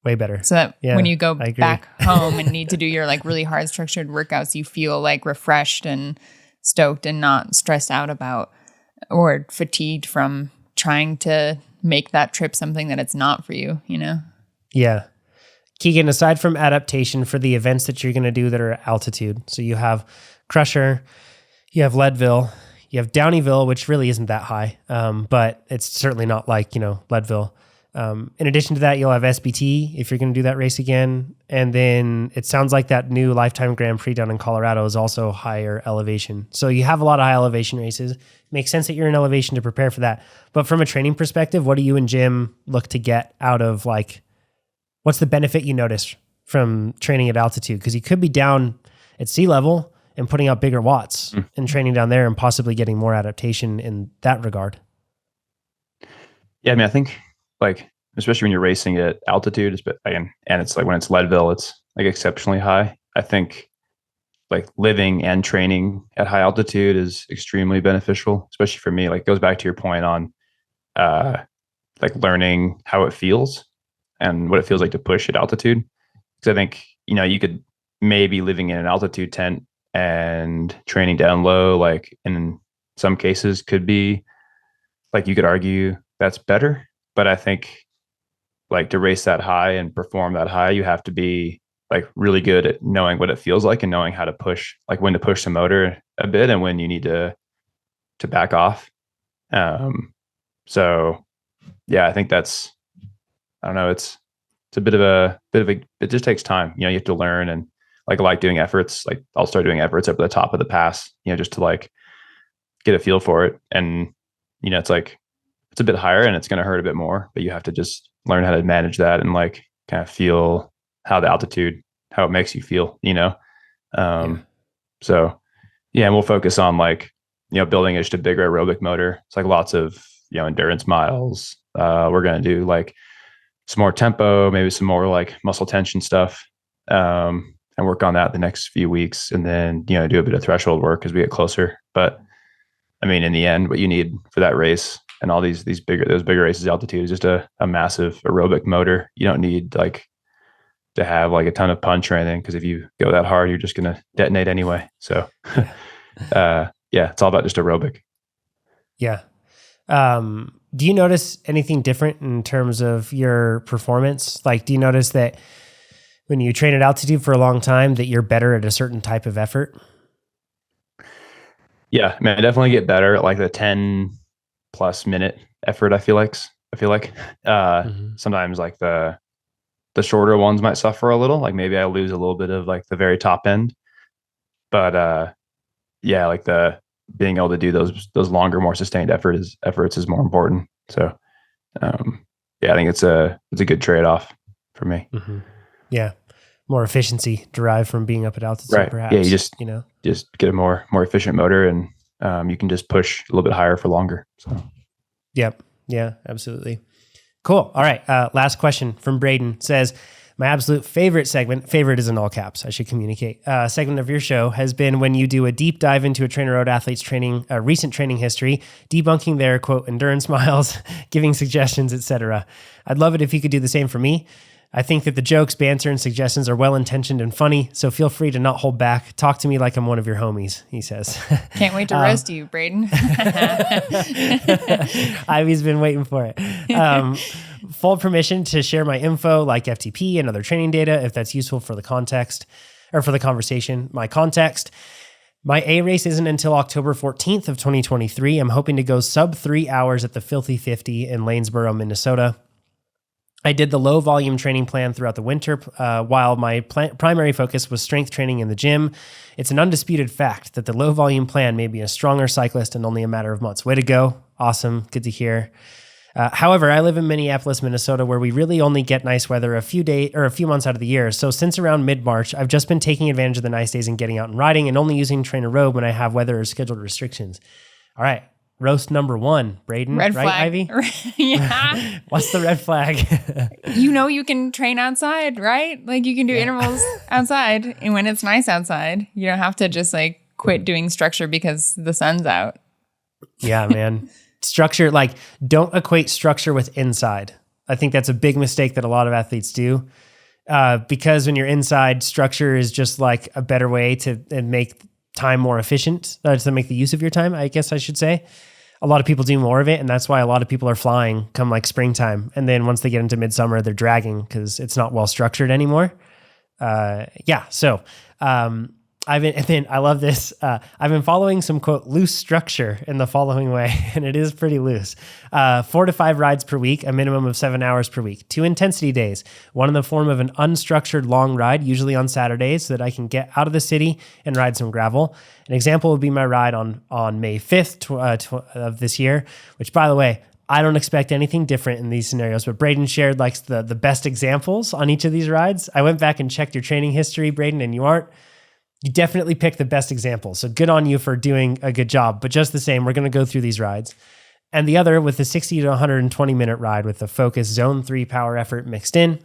A: Way better.
B: So that when you go back home and need to do your like really hard structured workouts, you feel like refreshed and stoked and not stressed out about or fatigued from trying to make that trip something that it's not for you,
A: Yeah. Keegan, aside from adaptation for the events that you're going to do that are altitude, so you have Crusher, you have Leadville, you have Downeyville, which really isn't that high, but it's certainly not like, Leadville. In addition to that, you'll have SBT if you're going to do that race again. And then it sounds like that new Lifetime Grand Prix down in Colorado is also higher elevation. So you have a lot of high elevation races. Makes sense that you're in elevation to prepare for that. But from a training perspective, what do you and Jim look to get out of what's the benefit you notice from training at altitude? Because you could be down at sea level and putting out bigger watts and training down there and possibly getting more adaptation in that regard.
C: Yeah, I mean, I think especially when you're racing at altitude, and it's like when it's Leadville, it's like exceptionally high. I think like living and training at high altitude is extremely beneficial, especially for me. Like it goes back to your point on like learning how it feels and what it feels like to push at altitude. Because I think, you could maybe living in an altitude tent and training down low, like in some cases could be like, you could argue that's better. But I think like to race that high and perform that high, you have to be like really good at knowing what it feels like and knowing how to push, like when to push the motor a bit and when you need to back off. So yeah, I think that's, I don't know, it's a bit of a, it just takes time. You have to learn, and I like doing efforts. Like I'll start doing efforts up at the top of the pass, just to like get a feel for it. And, it's like, it's a bit higher and it's going to hurt a bit more, but you have to just learn how to manage that and like kind of feel how the altitude, how it makes you feel, So yeah, and we'll focus on like, building just a bigger aerobic motor. It's like lots of, endurance miles. We're going to do like some more tempo, maybe some more like muscle tension stuff, and work on that the next few weeks. And then, do a bit of threshold work as we get closer. But I mean, in the end, what you need for that race and all those bigger races altitude is just a massive aerobic motor. You don't need like to have like a ton of punch or anything, because if you go that hard, you're just going to detonate anyway. So yeah, it's all about just aerobic.
A: Yeah. Do you notice anything different in terms of your performance? Like, do you notice that when you train at altitude for a long time that you're better at a certain type of effort?
C: Yeah, I mean, I definitely get better at like the 10+ minute effort. I feel like sometimes like the shorter ones might suffer a little. Like maybe I lose a little bit of like the very top end, but yeah, like the being able to do those longer, more sustained efforts is more important. So yeah, I think it's a good trade-off for me.
A: Mm-hmm. Yeah, more efficiency derived from being up at altitude,
C: right?
A: Perhaps.
C: Yeah, you just get a more efficient motor, and you can just push a little bit higher for longer. So
A: yep, yeah, absolutely. Cool. All right, last question from Braden says, My absolute favorite segment, favorite is in all caps, I should communicate, segment of your show has been when you do a deep dive into a TrainerRoad athlete's recent training history, debunking their, quote, endurance miles, giving suggestions, etc. I'd love it if you could do the same for me. I think that the jokes, banter, and suggestions are well-intentioned and funny, so feel free to not hold back. Talk to me like I'm one of your homies, he says.
B: Can't wait to roast you, Braden.
A: Ivy's been waiting for it. Full permission to share my info like FTP and other training data if that's useful for the context or for the conversation. My context. My A race isn't until October 14th of 2023. I'm hoping to go sub 3 hours at the Filthy 50 in Lanesboro, Minnesota. I did the low volume training plan throughout the winter while my primary focus was strength training in the gym. It's an undisputed fact that the low volume plan made me a stronger cyclist in only a matter of months. Way to go. Awesome. Good to hear. However, I live in Minneapolis, Minnesota, where we really only get nice weather a few months out of the year. So since around mid-March, I've just been taking advantage of the nice days and getting out and riding and only using TrainerRoad when I have weather or scheduled restrictions. All right. Roast number 1, Braden,
B: red
A: right,
B: flag.
A: Ivy?
B: Yeah.
A: What's the red flag?
B: You can train outside, right? Like you can do intervals outside. And when it's nice outside, you don't have to just like quit doing structure because the sun's out.
A: Yeah, man. Structure, like don't equate structure with inside. I think that's a big mistake that a lot of athletes do. Because when you're inside, structure is just like a better way to make time more efficient, to make the use of your time, I guess I should say. A lot of people do more of it, and that's why a lot of people are flying come like springtime. And then once they get into midsummer, they're dragging because it's not well structured anymore. I love this. I've been following some, quote, loose structure in the following way, and it is pretty loose. 4 to 5 rides per week, a minimum of 7 hours per week. 2 intensity days, one in the form of an unstructured long ride, usually on Saturdays, so that I can get out of the city and ride some gravel. An example would be my ride on May 5th of this year, which, by the way, I don't expect anything different in these scenarios, but Braden shared like the best examples on each of these rides. I went back and checked your training history, Braden, and you definitely picked the best example. So good on you for doing a good job. But just the same, we're going to go through these rides. And the other with the 60 to 120 minute ride with the focus zone 3 power effort mixed in.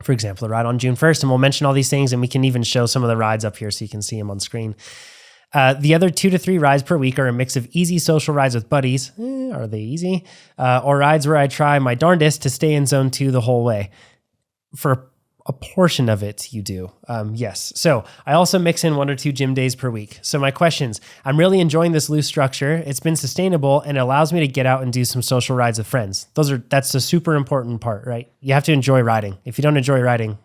A: For example, a ride on June 1st. And we'll mention all these things and we can even show some of the rides up here so you can see them on screen. The other 2 to 3 rides per week are a mix of easy social rides with buddies. Are they easy? Or rides where I try my darndest to stay in zone 2 the whole way. For a portion of it, you do. Yes. So I also mix in 1 or 2 gym days per week. So my questions, I'm really enjoying this loose structure. It's been sustainable and it allows me to get out and do some social rides with friends. That's a super important part, right? You have to enjoy riding. If you don't enjoy riding,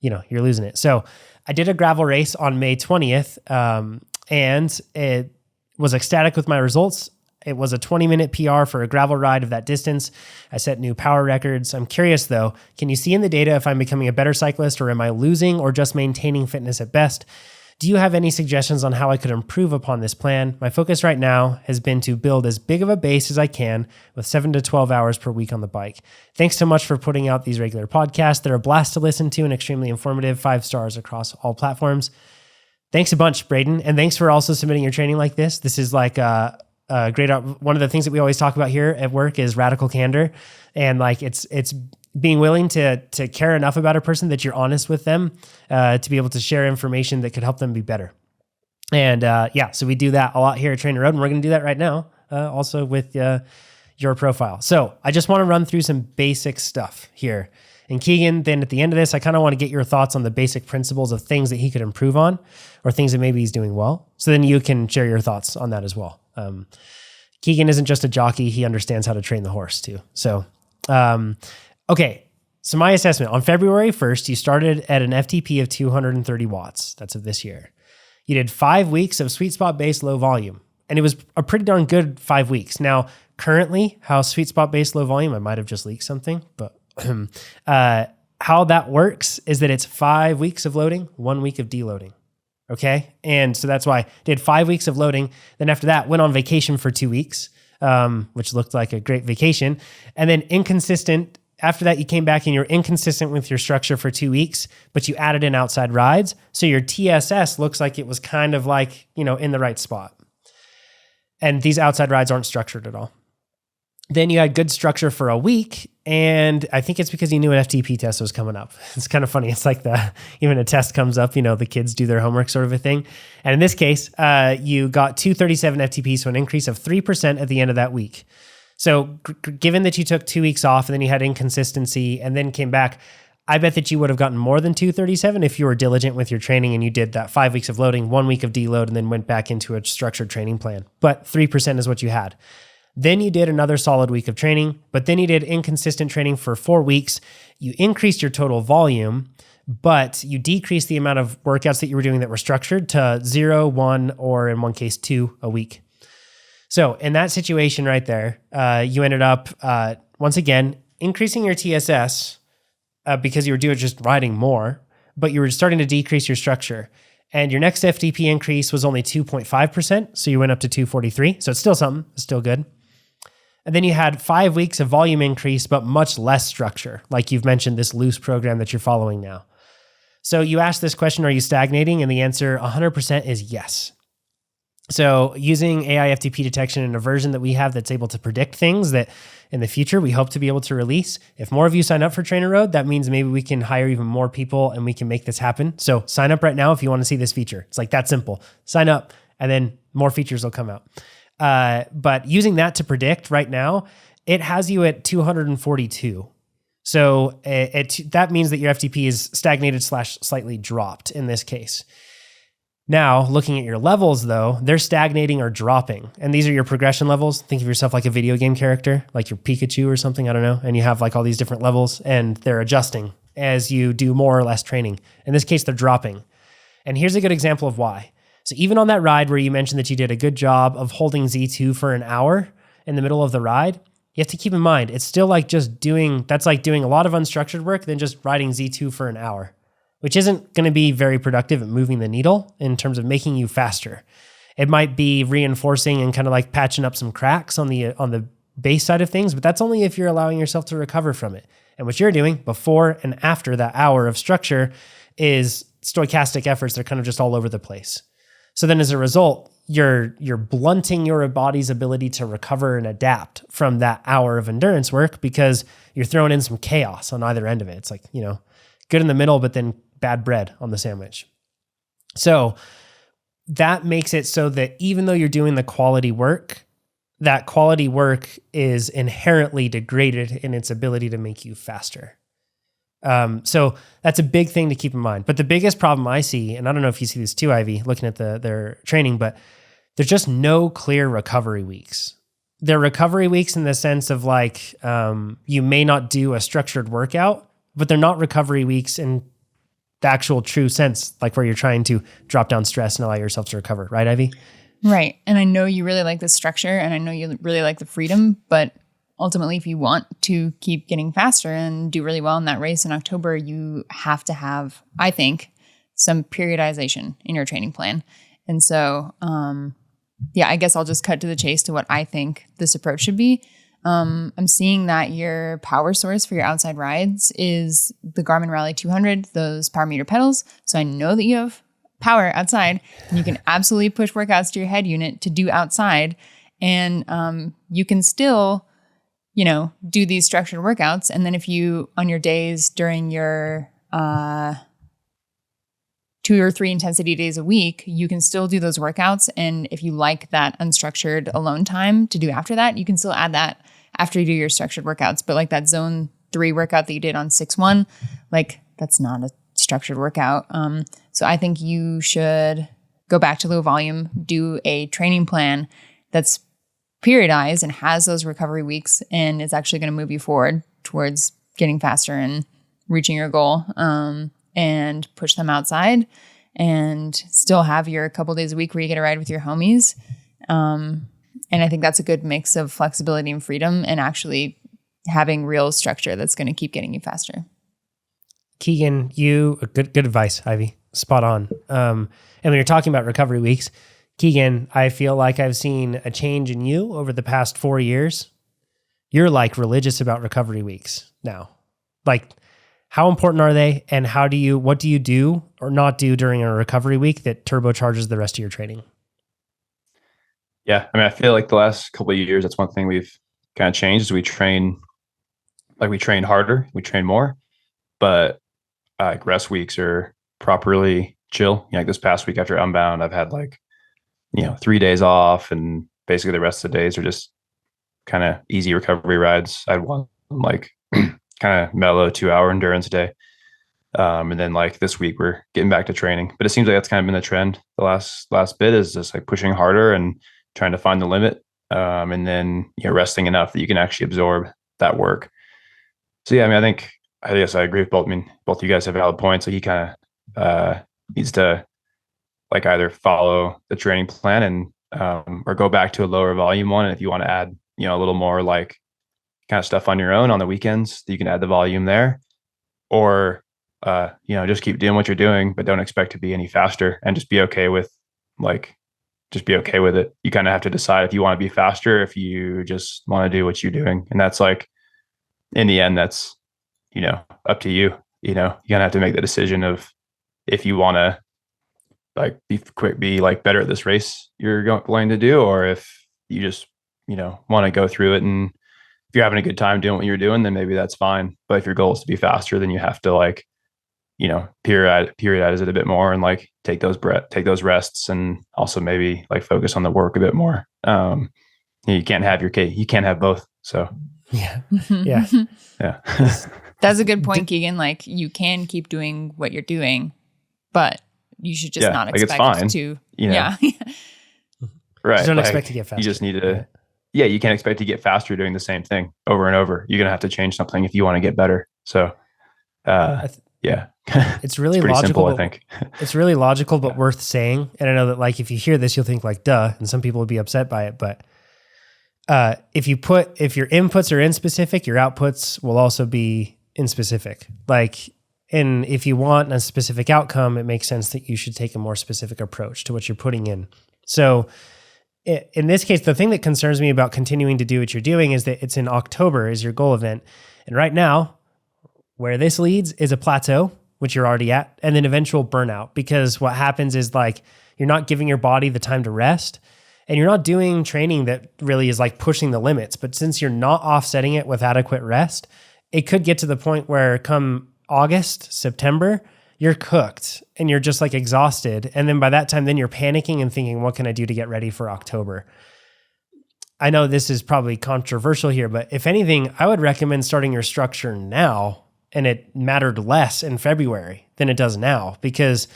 A: you're losing it. So I did a gravel race on May 20th and it was ecstatic with my results. It was a 20-minute PR for a gravel ride of that distance. I set new power records. I'm curious, though, can you see in the data if I'm becoming a better cyclist or am I losing or just maintaining fitness at best? Do you have any suggestions on how I could improve upon this plan? My focus right now has been to build as big of a base as I can with 7 to 12 hours per week on the bike. Thanks so much for putting out these regular podcasts. They're a blast to listen to and extremely informative. 5 stars across all platforms. Thanks a bunch, Braden. And thanks for also submitting your training like this. This is like great. One of the things that we always talk about here at work is radical candor, and like it's being willing to care enough about a person that you're honest with them to be able to share information that could help them be better. And so we do that a lot here at TrainerRoad, and we're going to do that right now, also with your profile. So I just want to run through some basic stuff here. And Keegan, then at the end of this, I kind of want to get your thoughts on the basic principles of things that he could improve on or things that maybe he's doing well. So then you can share your thoughts on that as well. Keegan isn't just a jockey. He understands how to train the horse too. So, okay. So my assessment on February 1st, you started at an FTP of 230 watts. That's of this year. You did 5 weeks of sweet spot based low volume, and it was a pretty darn good 5 weeks. Now, currently, how sweet spot based low volume, I might have just leaked something, but how that works is that it's 5 weeks of loading, 1 week of deloading. Okay. And so that's why I did 5 weeks of loading. Then after that, went on vacation for 2 weeks, which looked like a great vacation. And then inconsistent. After that, you came back and you're inconsistent with your structure for 2 weeks, but you added in outside rides. So your TSS looks like it was kind of like, in the right spot. And these outside rides aren't structured at all. Then you had good structure for a week. And I think it's because you knew an FTP test was coming up. It's kind of funny. It's like even a test comes up, the kids do their homework sort of a thing. And in this case, you got 237 FTP, so an increase of 3% at the end of that week. So given that you took 2 weeks off and then you had inconsistency and then came back, I bet that you would have gotten more than 237 if you were diligent with your training and you did that 5 weeks of loading, 1 week of deload, and then went back into a structured training plan. But 3% is what you had. Then you did another solid week of training, but then you did inconsistent training for 4 weeks. You increased your total volume, but you decreased the amount of workouts that you were doing that were structured to 0, 1, or in one case, 2 a week. So in that situation right there, you ended up, once again, increasing your TSS because you were doing just riding more, but you were starting to decrease your structure. And your next FTP increase was only 2.5%, so you went up to 243. So it's still something, it's still good. And then you had 5 weeks of volume increase, but much less structure, like you've mentioned, this loose program that you're following now. So you asked this question, are you stagnating? And the answer 100% is yes. So using AI FTP detection in a version that we have that's able to predict things that in the future we hope to be able to release. If more of you sign up for TrainerRoad, that means maybe we can hire even more people and we can make this happen. So sign up right now if you want to see this feature. It's like that simple. Sign up and then more features will come out. But using that to predict right now, it has you at 242. So that means that your FTP is stagnated / slightly dropped in this case. Now, looking at your levels though, they're stagnating or dropping. And these are your progression levels. Think of yourself like a video game character, like your Pikachu or something, I don't know. And you have like all these different levels and they're adjusting as you do more or less training. In this case, they're dropping. And here's a good example of why. So even on that ride where you mentioned that you did a good job of holding Z2 for an hour in the middle of the ride, you have to keep in mind, it's still like that's like doing a lot of unstructured work than just riding Z2 for an hour, which isn't going to be very productive at moving the needle in terms of making you faster. It might be reinforcing and kind of like patching up some cracks on the base side of things, but that's only if you're allowing yourself to recover from it. And what you're doing before and after that hour of structure is stochastic efforts. They're kind of just all over the place. So then as a result, you're blunting your body's ability to recover and adapt from that hour of endurance work because you're throwing in some chaos on either end of it. It's like, good in the middle, but then bad bread on the sandwich. So that makes it so that even though you're doing the quality work, that quality work is inherently degraded in its ability to make you faster. So that's a big thing to keep in mind. But the biggest problem I see, and I don't know if you see this too, Ivy, looking at their training, but there's just no clear recovery weeks. They're recovery weeks in the sense of like, you may not do a structured workout, but they're not recovery weeks in the actual true sense, like where you're trying to drop down stress and allow yourself to recover. Right, Ivy?
B: Right. And I know you really like the structure and I know you really like the freedom, but ultimately, if you want to keep getting faster and do really well in that race in October, you have to have, I think, some periodization in your training plan. And so, I guess I'll just cut to the chase to what I think this approach should be. I'm seeing that your power source for your outside rides is the Garmin Rally 200, those power meter pedals. So I know that you have power outside and you can absolutely push workouts to your head unit to do outside. And you can still do these structured workouts. And then if you, on your days during your 2 or 3 intensity days a week, you can still do those workouts. And if you like that unstructured alone time to do after that, you can still add that after you do your structured workouts. But like that zone 3 workout that you did on 6-1, like that's not a structured workout. So I think you should go back to low volume, do a training plan that's periodized and has those recovery weeks, and it's actually going to move you forward towards getting faster and reaching your goal, and push them outside and still have your couple days a week where you get a ride with your homies. And I think that's a good mix of flexibility and freedom and actually having real structure that's going to keep getting you faster.
A: Keegan, good advice, Ivy. Spot on. And when you're talking about recovery weeks, Keegan, I feel like I've seen a change in you over the past 4 years. You're like religious about recovery weeks now. Like, how important are they? And what do you do or not do during a recovery week that turbocharges the rest of your training?
C: Yeah. I mean, I feel like the last couple of years, that's one thing we've kind of changed. We train harder, we train more, but like rest weeks are properly chill. Like this past week after Unbound, I've had 3 days off, and basically the rest of the days are just kind of easy recovery rides. I had one kind of mellow 2-hour endurance day. And then this week we're getting back to training, but it seems like that's kind of been the trend. The last bit is just pushing harder and trying to find the limit. And then, resting enough that you can actually absorb that work. So yeah, I mean, I guess I agree with both. I mean, both of you guys have valid points. He kind of needs to either follow the training plan and or go back to a lower volume one. And if you want to add, a little more kind of stuff on your own on the weekends, you can add the volume there, or just keep doing what you're doing, but don't expect to be any faster, and just be okay with it. You kind of have to decide if you want to be faster, if you just want to do what you're doing. And that's in the end, that's, up to you. You're going to have to make the decision of if you want to be better at this race you're going to do, or if you just, want to go through it. And if you're having a good time doing what you're doing, then maybe that's fine. But if your goal is to be faster, then you have to periodize it a bit more, and take those rests, and also maybe focus on the work a bit more. You can't have your cake. You can't have both. So
A: yeah.
B: That's a good point, Keegan. You can keep doing what you're doing, but you should just not expect
C: it's fine,
B: to.
C: Yeah. Right.
A: Just don't expect to get faster.
C: You just need to. Yeah, you can't expect to get faster doing the same thing over and over. You're gonna have to change something if you want to get better. So, yeah.
A: It's really
C: pretty
A: logical.
C: Simple, I think.
A: It's really logical, but worth saying. And I know that if you hear this, you'll think duh, and some people would be upset by it. But if your inputs are in specific, your outputs will also be in specific. And if you want a specific outcome, it makes sense that you should take a more specific approach to what you're putting in. So in this case, the thing that concerns me about continuing to do what you're doing is that it's in October is your goal event. And right now, where this leads is a plateau, which you're already at, and then eventual burnout. Because what happens is you're not giving your body the time to rest, and you're not doing training that really is pushing the limits. But since you're not offsetting it with adequate rest, it could get to the point where come August, September, you're cooked and you're just exhausted. And then by that time, then you're panicking and thinking, what can I do to get ready for October? I know this is probably controversial here, but if anything, I would recommend starting your structure now. And it mattered less in February than it does now, because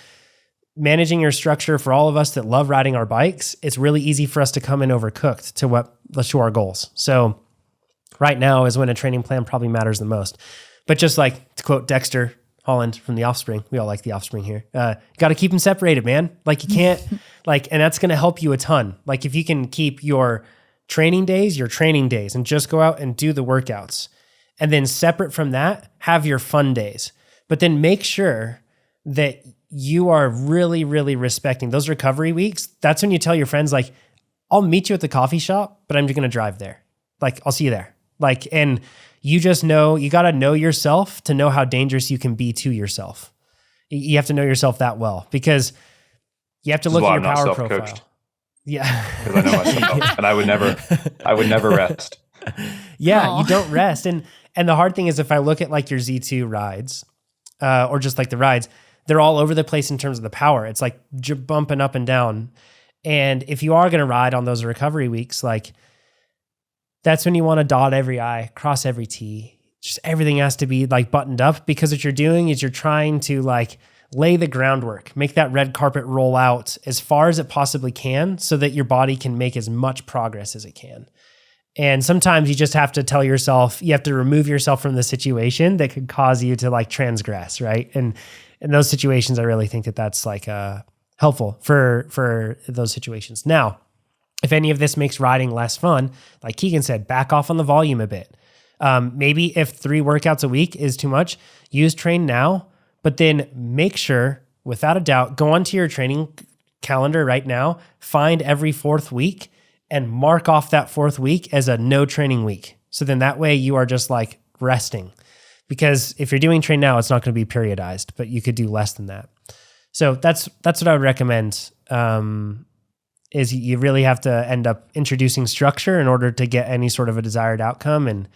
A: managing your structure for all of us that love riding our bikes, it's really easy for us to come in overcooked to our goals. So right now is when a training plan probably matters the most. But just to quote Dexter Holland from The Offspring, we all like The Offspring here. Got to keep them separated, man. You can't and that's going to help you a ton. If you can keep your training days, and just go out and do the workouts. And then separate from that, have your fun days. But then make sure that you are really, really respecting those recovery weeks. That's when you tell your friends, I'll meet you at the coffee shop, but I'm just going to drive there. I'll see you there. And you just know, you got to know yourself to know how dangerous you can be to yourself. You have to know yourself that well, because you have to look at your power profile. Yeah.
C: Because I know myself, and I would never rest.
A: Yeah,
B: Aww.
A: You don't rest. And the hard thing is, if I look at your Z2 rides, or just the rides, they're all over the place in terms of the power. It's bumping up and down. And if you are going to ride on those recovery weeks, that's when you want to dot every I, cross every T. Just everything has to be buttoned up, because what you're doing is you're trying to lay the groundwork, make that red carpet roll out as far as it possibly can, so that your body can make as much progress as it can. And sometimes you just have to tell yourself, you have to remove yourself from the situation that could cause you to transgress, right? And in those situations, I really think that that's helpful for those situations. Now, if any of this makes riding less fun, like Keegan said, back off on the volume a bit. Maybe if 3 workouts a week is too much, use Train Now, but then make sure, without a doubt, go onto your training calendar right now, find every 4th week, and mark off that 4th week as a no training week. So then that way you are just resting. Because if you're doing Train Now, it's not going to be periodized, but you could do less than that. So that's what I would recommend. is you really have to end up introducing structure in order to get any sort of a desired outcome. And,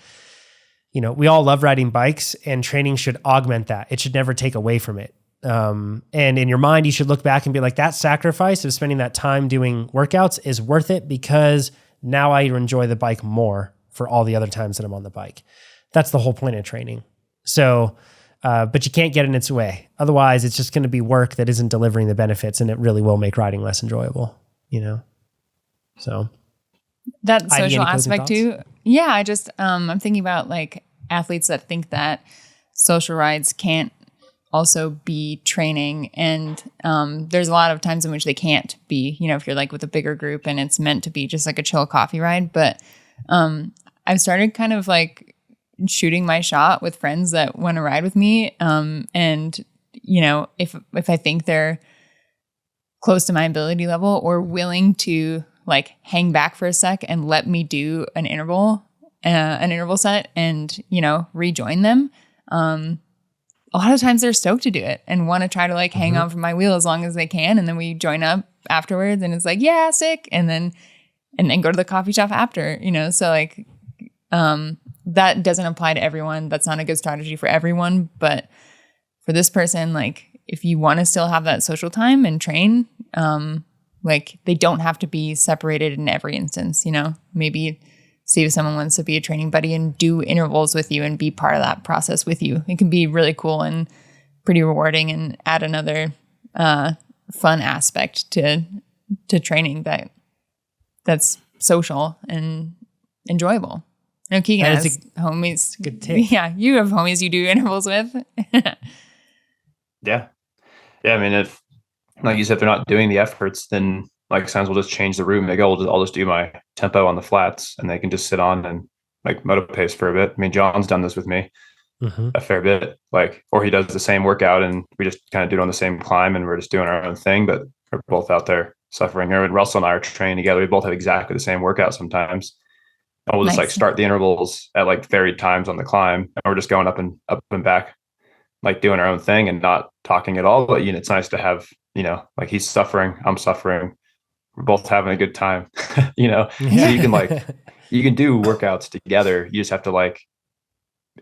A: we all love riding bikes, and training should augment that. It should never take away from it. And in your mind, you should look back and be like, that sacrifice of spending that time doing workouts is worth it because now I enjoy the bike more for all the other times that I'm on the bike. That's the whole point of training. So, but you can't get in its way. Otherwise, it's just going to be work that isn't delivering the benefits, and it really will make riding less enjoyable, So
B: that
A: Ivy,
B: social
A: any closing
B: aspect too. Yeah, I just I'm thinking about like athletes that think that social rides can't also be training, and there's a lot of times in which they can't be. If you're like with a bigger group and it's meant to be just like a chill coffee ride. But I've started kind of like shooting my shot with friends that want to ride with me, and if I think they're close to my ability level or willing to like hang back for a sec and let me do an interval set and, rejoin them. A lot of times they're stoked to do it and want to try to like hang on from my wheel as long as they can. And then we join up afterwards and it's like, yeah, sick. And then go to the coffee shop after, so like, that doesn't apply to everyone. That's not a good strategy for everyone. But for this person, like if you want to still have that social time and train, like they don't have to be separated in every instance, maybe see if someone wants to be a training buddy and do intervals with you and be part of that process with you. It can be really cool and pretty rewarding and add another fun aspect to training that's social and enjoyable. Keegan has homies.
A: Good tip.
B: Yeah, you have homies you do intervals with.
C: Yeah. I mean, if, like you said, they're not doing the efforts, then like sometimes we'll just change the route and they go, I'll just do my tempo on the flats, and they can just sit on and like moto pace for a bit. I mean, John's done this with me a fair bit, or he does the same workout and we just kind of do it on the same climb and we're just doing our own thing, but we're both out there suffering. And Russell and I are training together. We both have exactly the same workout sometimes. And we'll just like start the intervals at like varied times on the climb, and we're just going up and back, like doing our own thing and not talking at all. But it's nice to have, like he's suffering, I'm suffering, we're both having a good time, So you can you can do workouts together. You just have to like,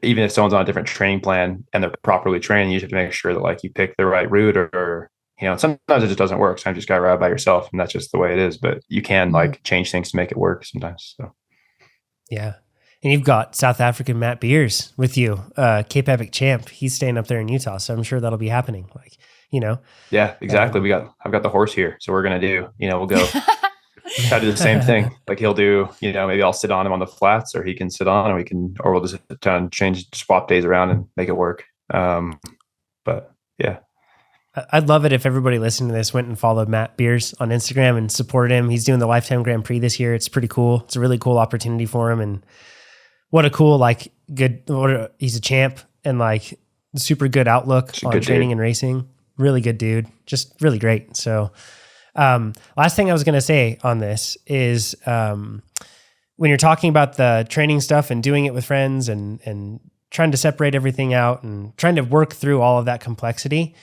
C: even if someone's on a different training plan and they're properly trained, you just have to make sure that like you pick the right route or sometimes it just doesn't work. Sometimes you just got to ride by yourself and that's just the way it is, but you can like change things to make it work sometimes. So.
A: Yeah. And you've got South African Matt Beers with you, Cape Epic champ. He's staying up there in Utah. So I'm sure that'll be happening.
C: Yeah, exactly. I've got the horse here. So we're going to do, we'll go try to do the same thing. Like he'll do, maybe I'll sit on him on the flats, or he can sit on, or we'll just swap days around and make it work. But yeah.
A: I'd love it if everybody listening to this went and followed Matt Beers on Instagram and supported him. He's doing the Lifetime Grand Prix this year. It's pretty cool. It's a really cool opportunity for him. And what a cool, he's a champ and like super good outlook on training and racing. Really good dude. Just really great. So last thing I was going to say on this is when you're talking about the training stuff and doing it with friends and trying to separate everything out and trying to work through all of that complexity,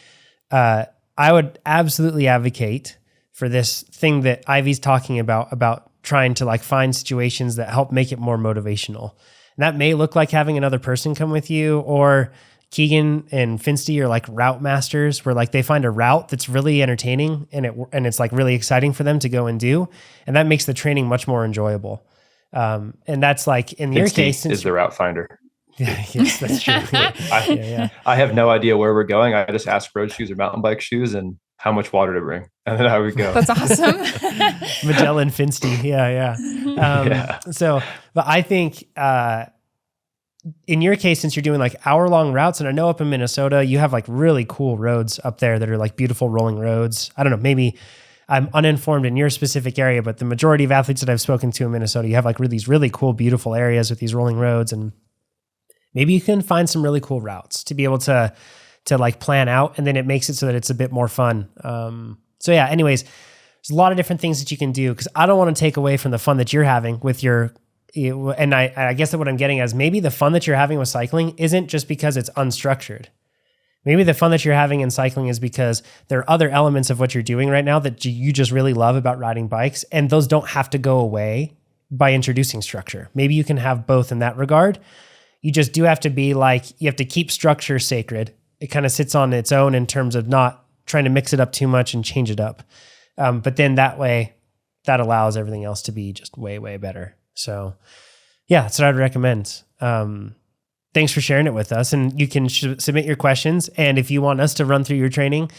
A: I would absolutely advocate for this thing that Ivy's talking about trying to like find situations that help make it more motivational. And that may look like having another person come with you, or Keegan and Finsty are like route masters where like they find a route that's really entertaining and it's like really exciting for them to go and do. And that makes the training much more enjoyable. And that's like in your case,
C: is the route finder.
A: Yes, that's true.
C: I have no idea where we're going. I just ask road shoes or mountain bike shoes and how much water to bring, and then I would go.
B: That's awesome.
A: Magellan Finsty. Yeah. So, but I think in your case, since you're doing like hour-long routes, and I know up in Minnesota, you have like really cool roads up there that are like beautiful rolling roads. I don't know, maybe I'm uninformed in your specific area, but the majority of athletes that I've spoken to in Minnesota, you have like these really cool, beautiful areas with these rolling roads, and maybe you can find some really cool routes to be able to like plan out, and then it makes it so that it's a bit more fun. So yeah, anyways, there's a lot of different things that you can do, because I don't want to take away from the fun that you're having with and I guess that what I'm getting at is maybe the fun that you're having with cycling isn't just because it's unstructured. Maybe the fun that you're having in cycling is because there are other elements of what you're doing right now that you just really love about riding bikes, and those don't have to go away by introducing structure. Maybe you can have both in that regard. You just do have to be like, you have to keep structure sacred. It kind of sits on its own in terms of not trying to mix it up too much and change it up. But then that way, that allows everything else to be just way, way better. So yeah, that's what I'd recommend. Thanks for sharing it with us. And you can submit your questions. And if you want us to run through your training,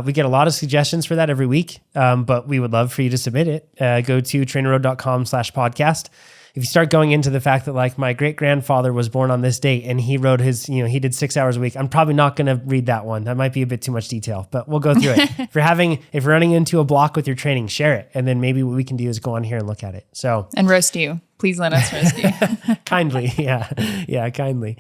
A: we get a lot of suggestions for that every week. But we would love for you to submit it. Go to trainerroad.com/podcast. If you start going into the fact that like my great grandfather was born on this date and he rode his, he did 6 hours a week, I'm probably not going to read that one. That might be a bit too much detail, but we'll go through it. If you're running into a block with your training, share it. And then maybe what we can do is go on here and look at it. So,
B: and roast you. Please let us roast you.
A: Kindly. Yeah. Yeah. Kindly.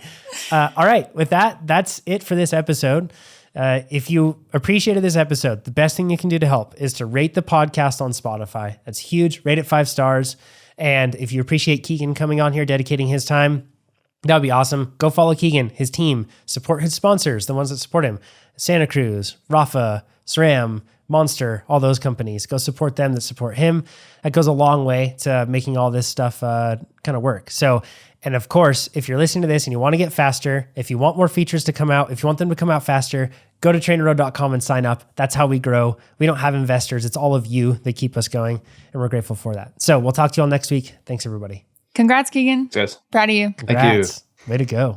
A: All right. With that, that's it for this episode. If you appreciated this episode, the best thing you can do to help is to rate the podcast on Spotify. That's huge. Rate it 5 stars. And if you appreciate Keegan coming on here, dedicating his time, that would be awesome. Go follow Keegan, his team, support his sponsors, the ones that support him. Santa Cruz, Rafa, SRAM, Monster, all those companies. Go support them that support him. That goes a long way to making all this stuff kind of work. So, and of course, if you're listening to this and you want to get faster, if you want more features to come out, if you want them to come out faster, go to trainerroad.com and sign up. That's how we grow. We don't have investors. It's all of you that keep us going, and we're grateful for that. So we'll talk to you all next week. Thanks, everybody.
B: Congrats, Keegan.
C: Yes.
B: Proud of you.
A: Congrats.
C: Thank you.
A: Way to go.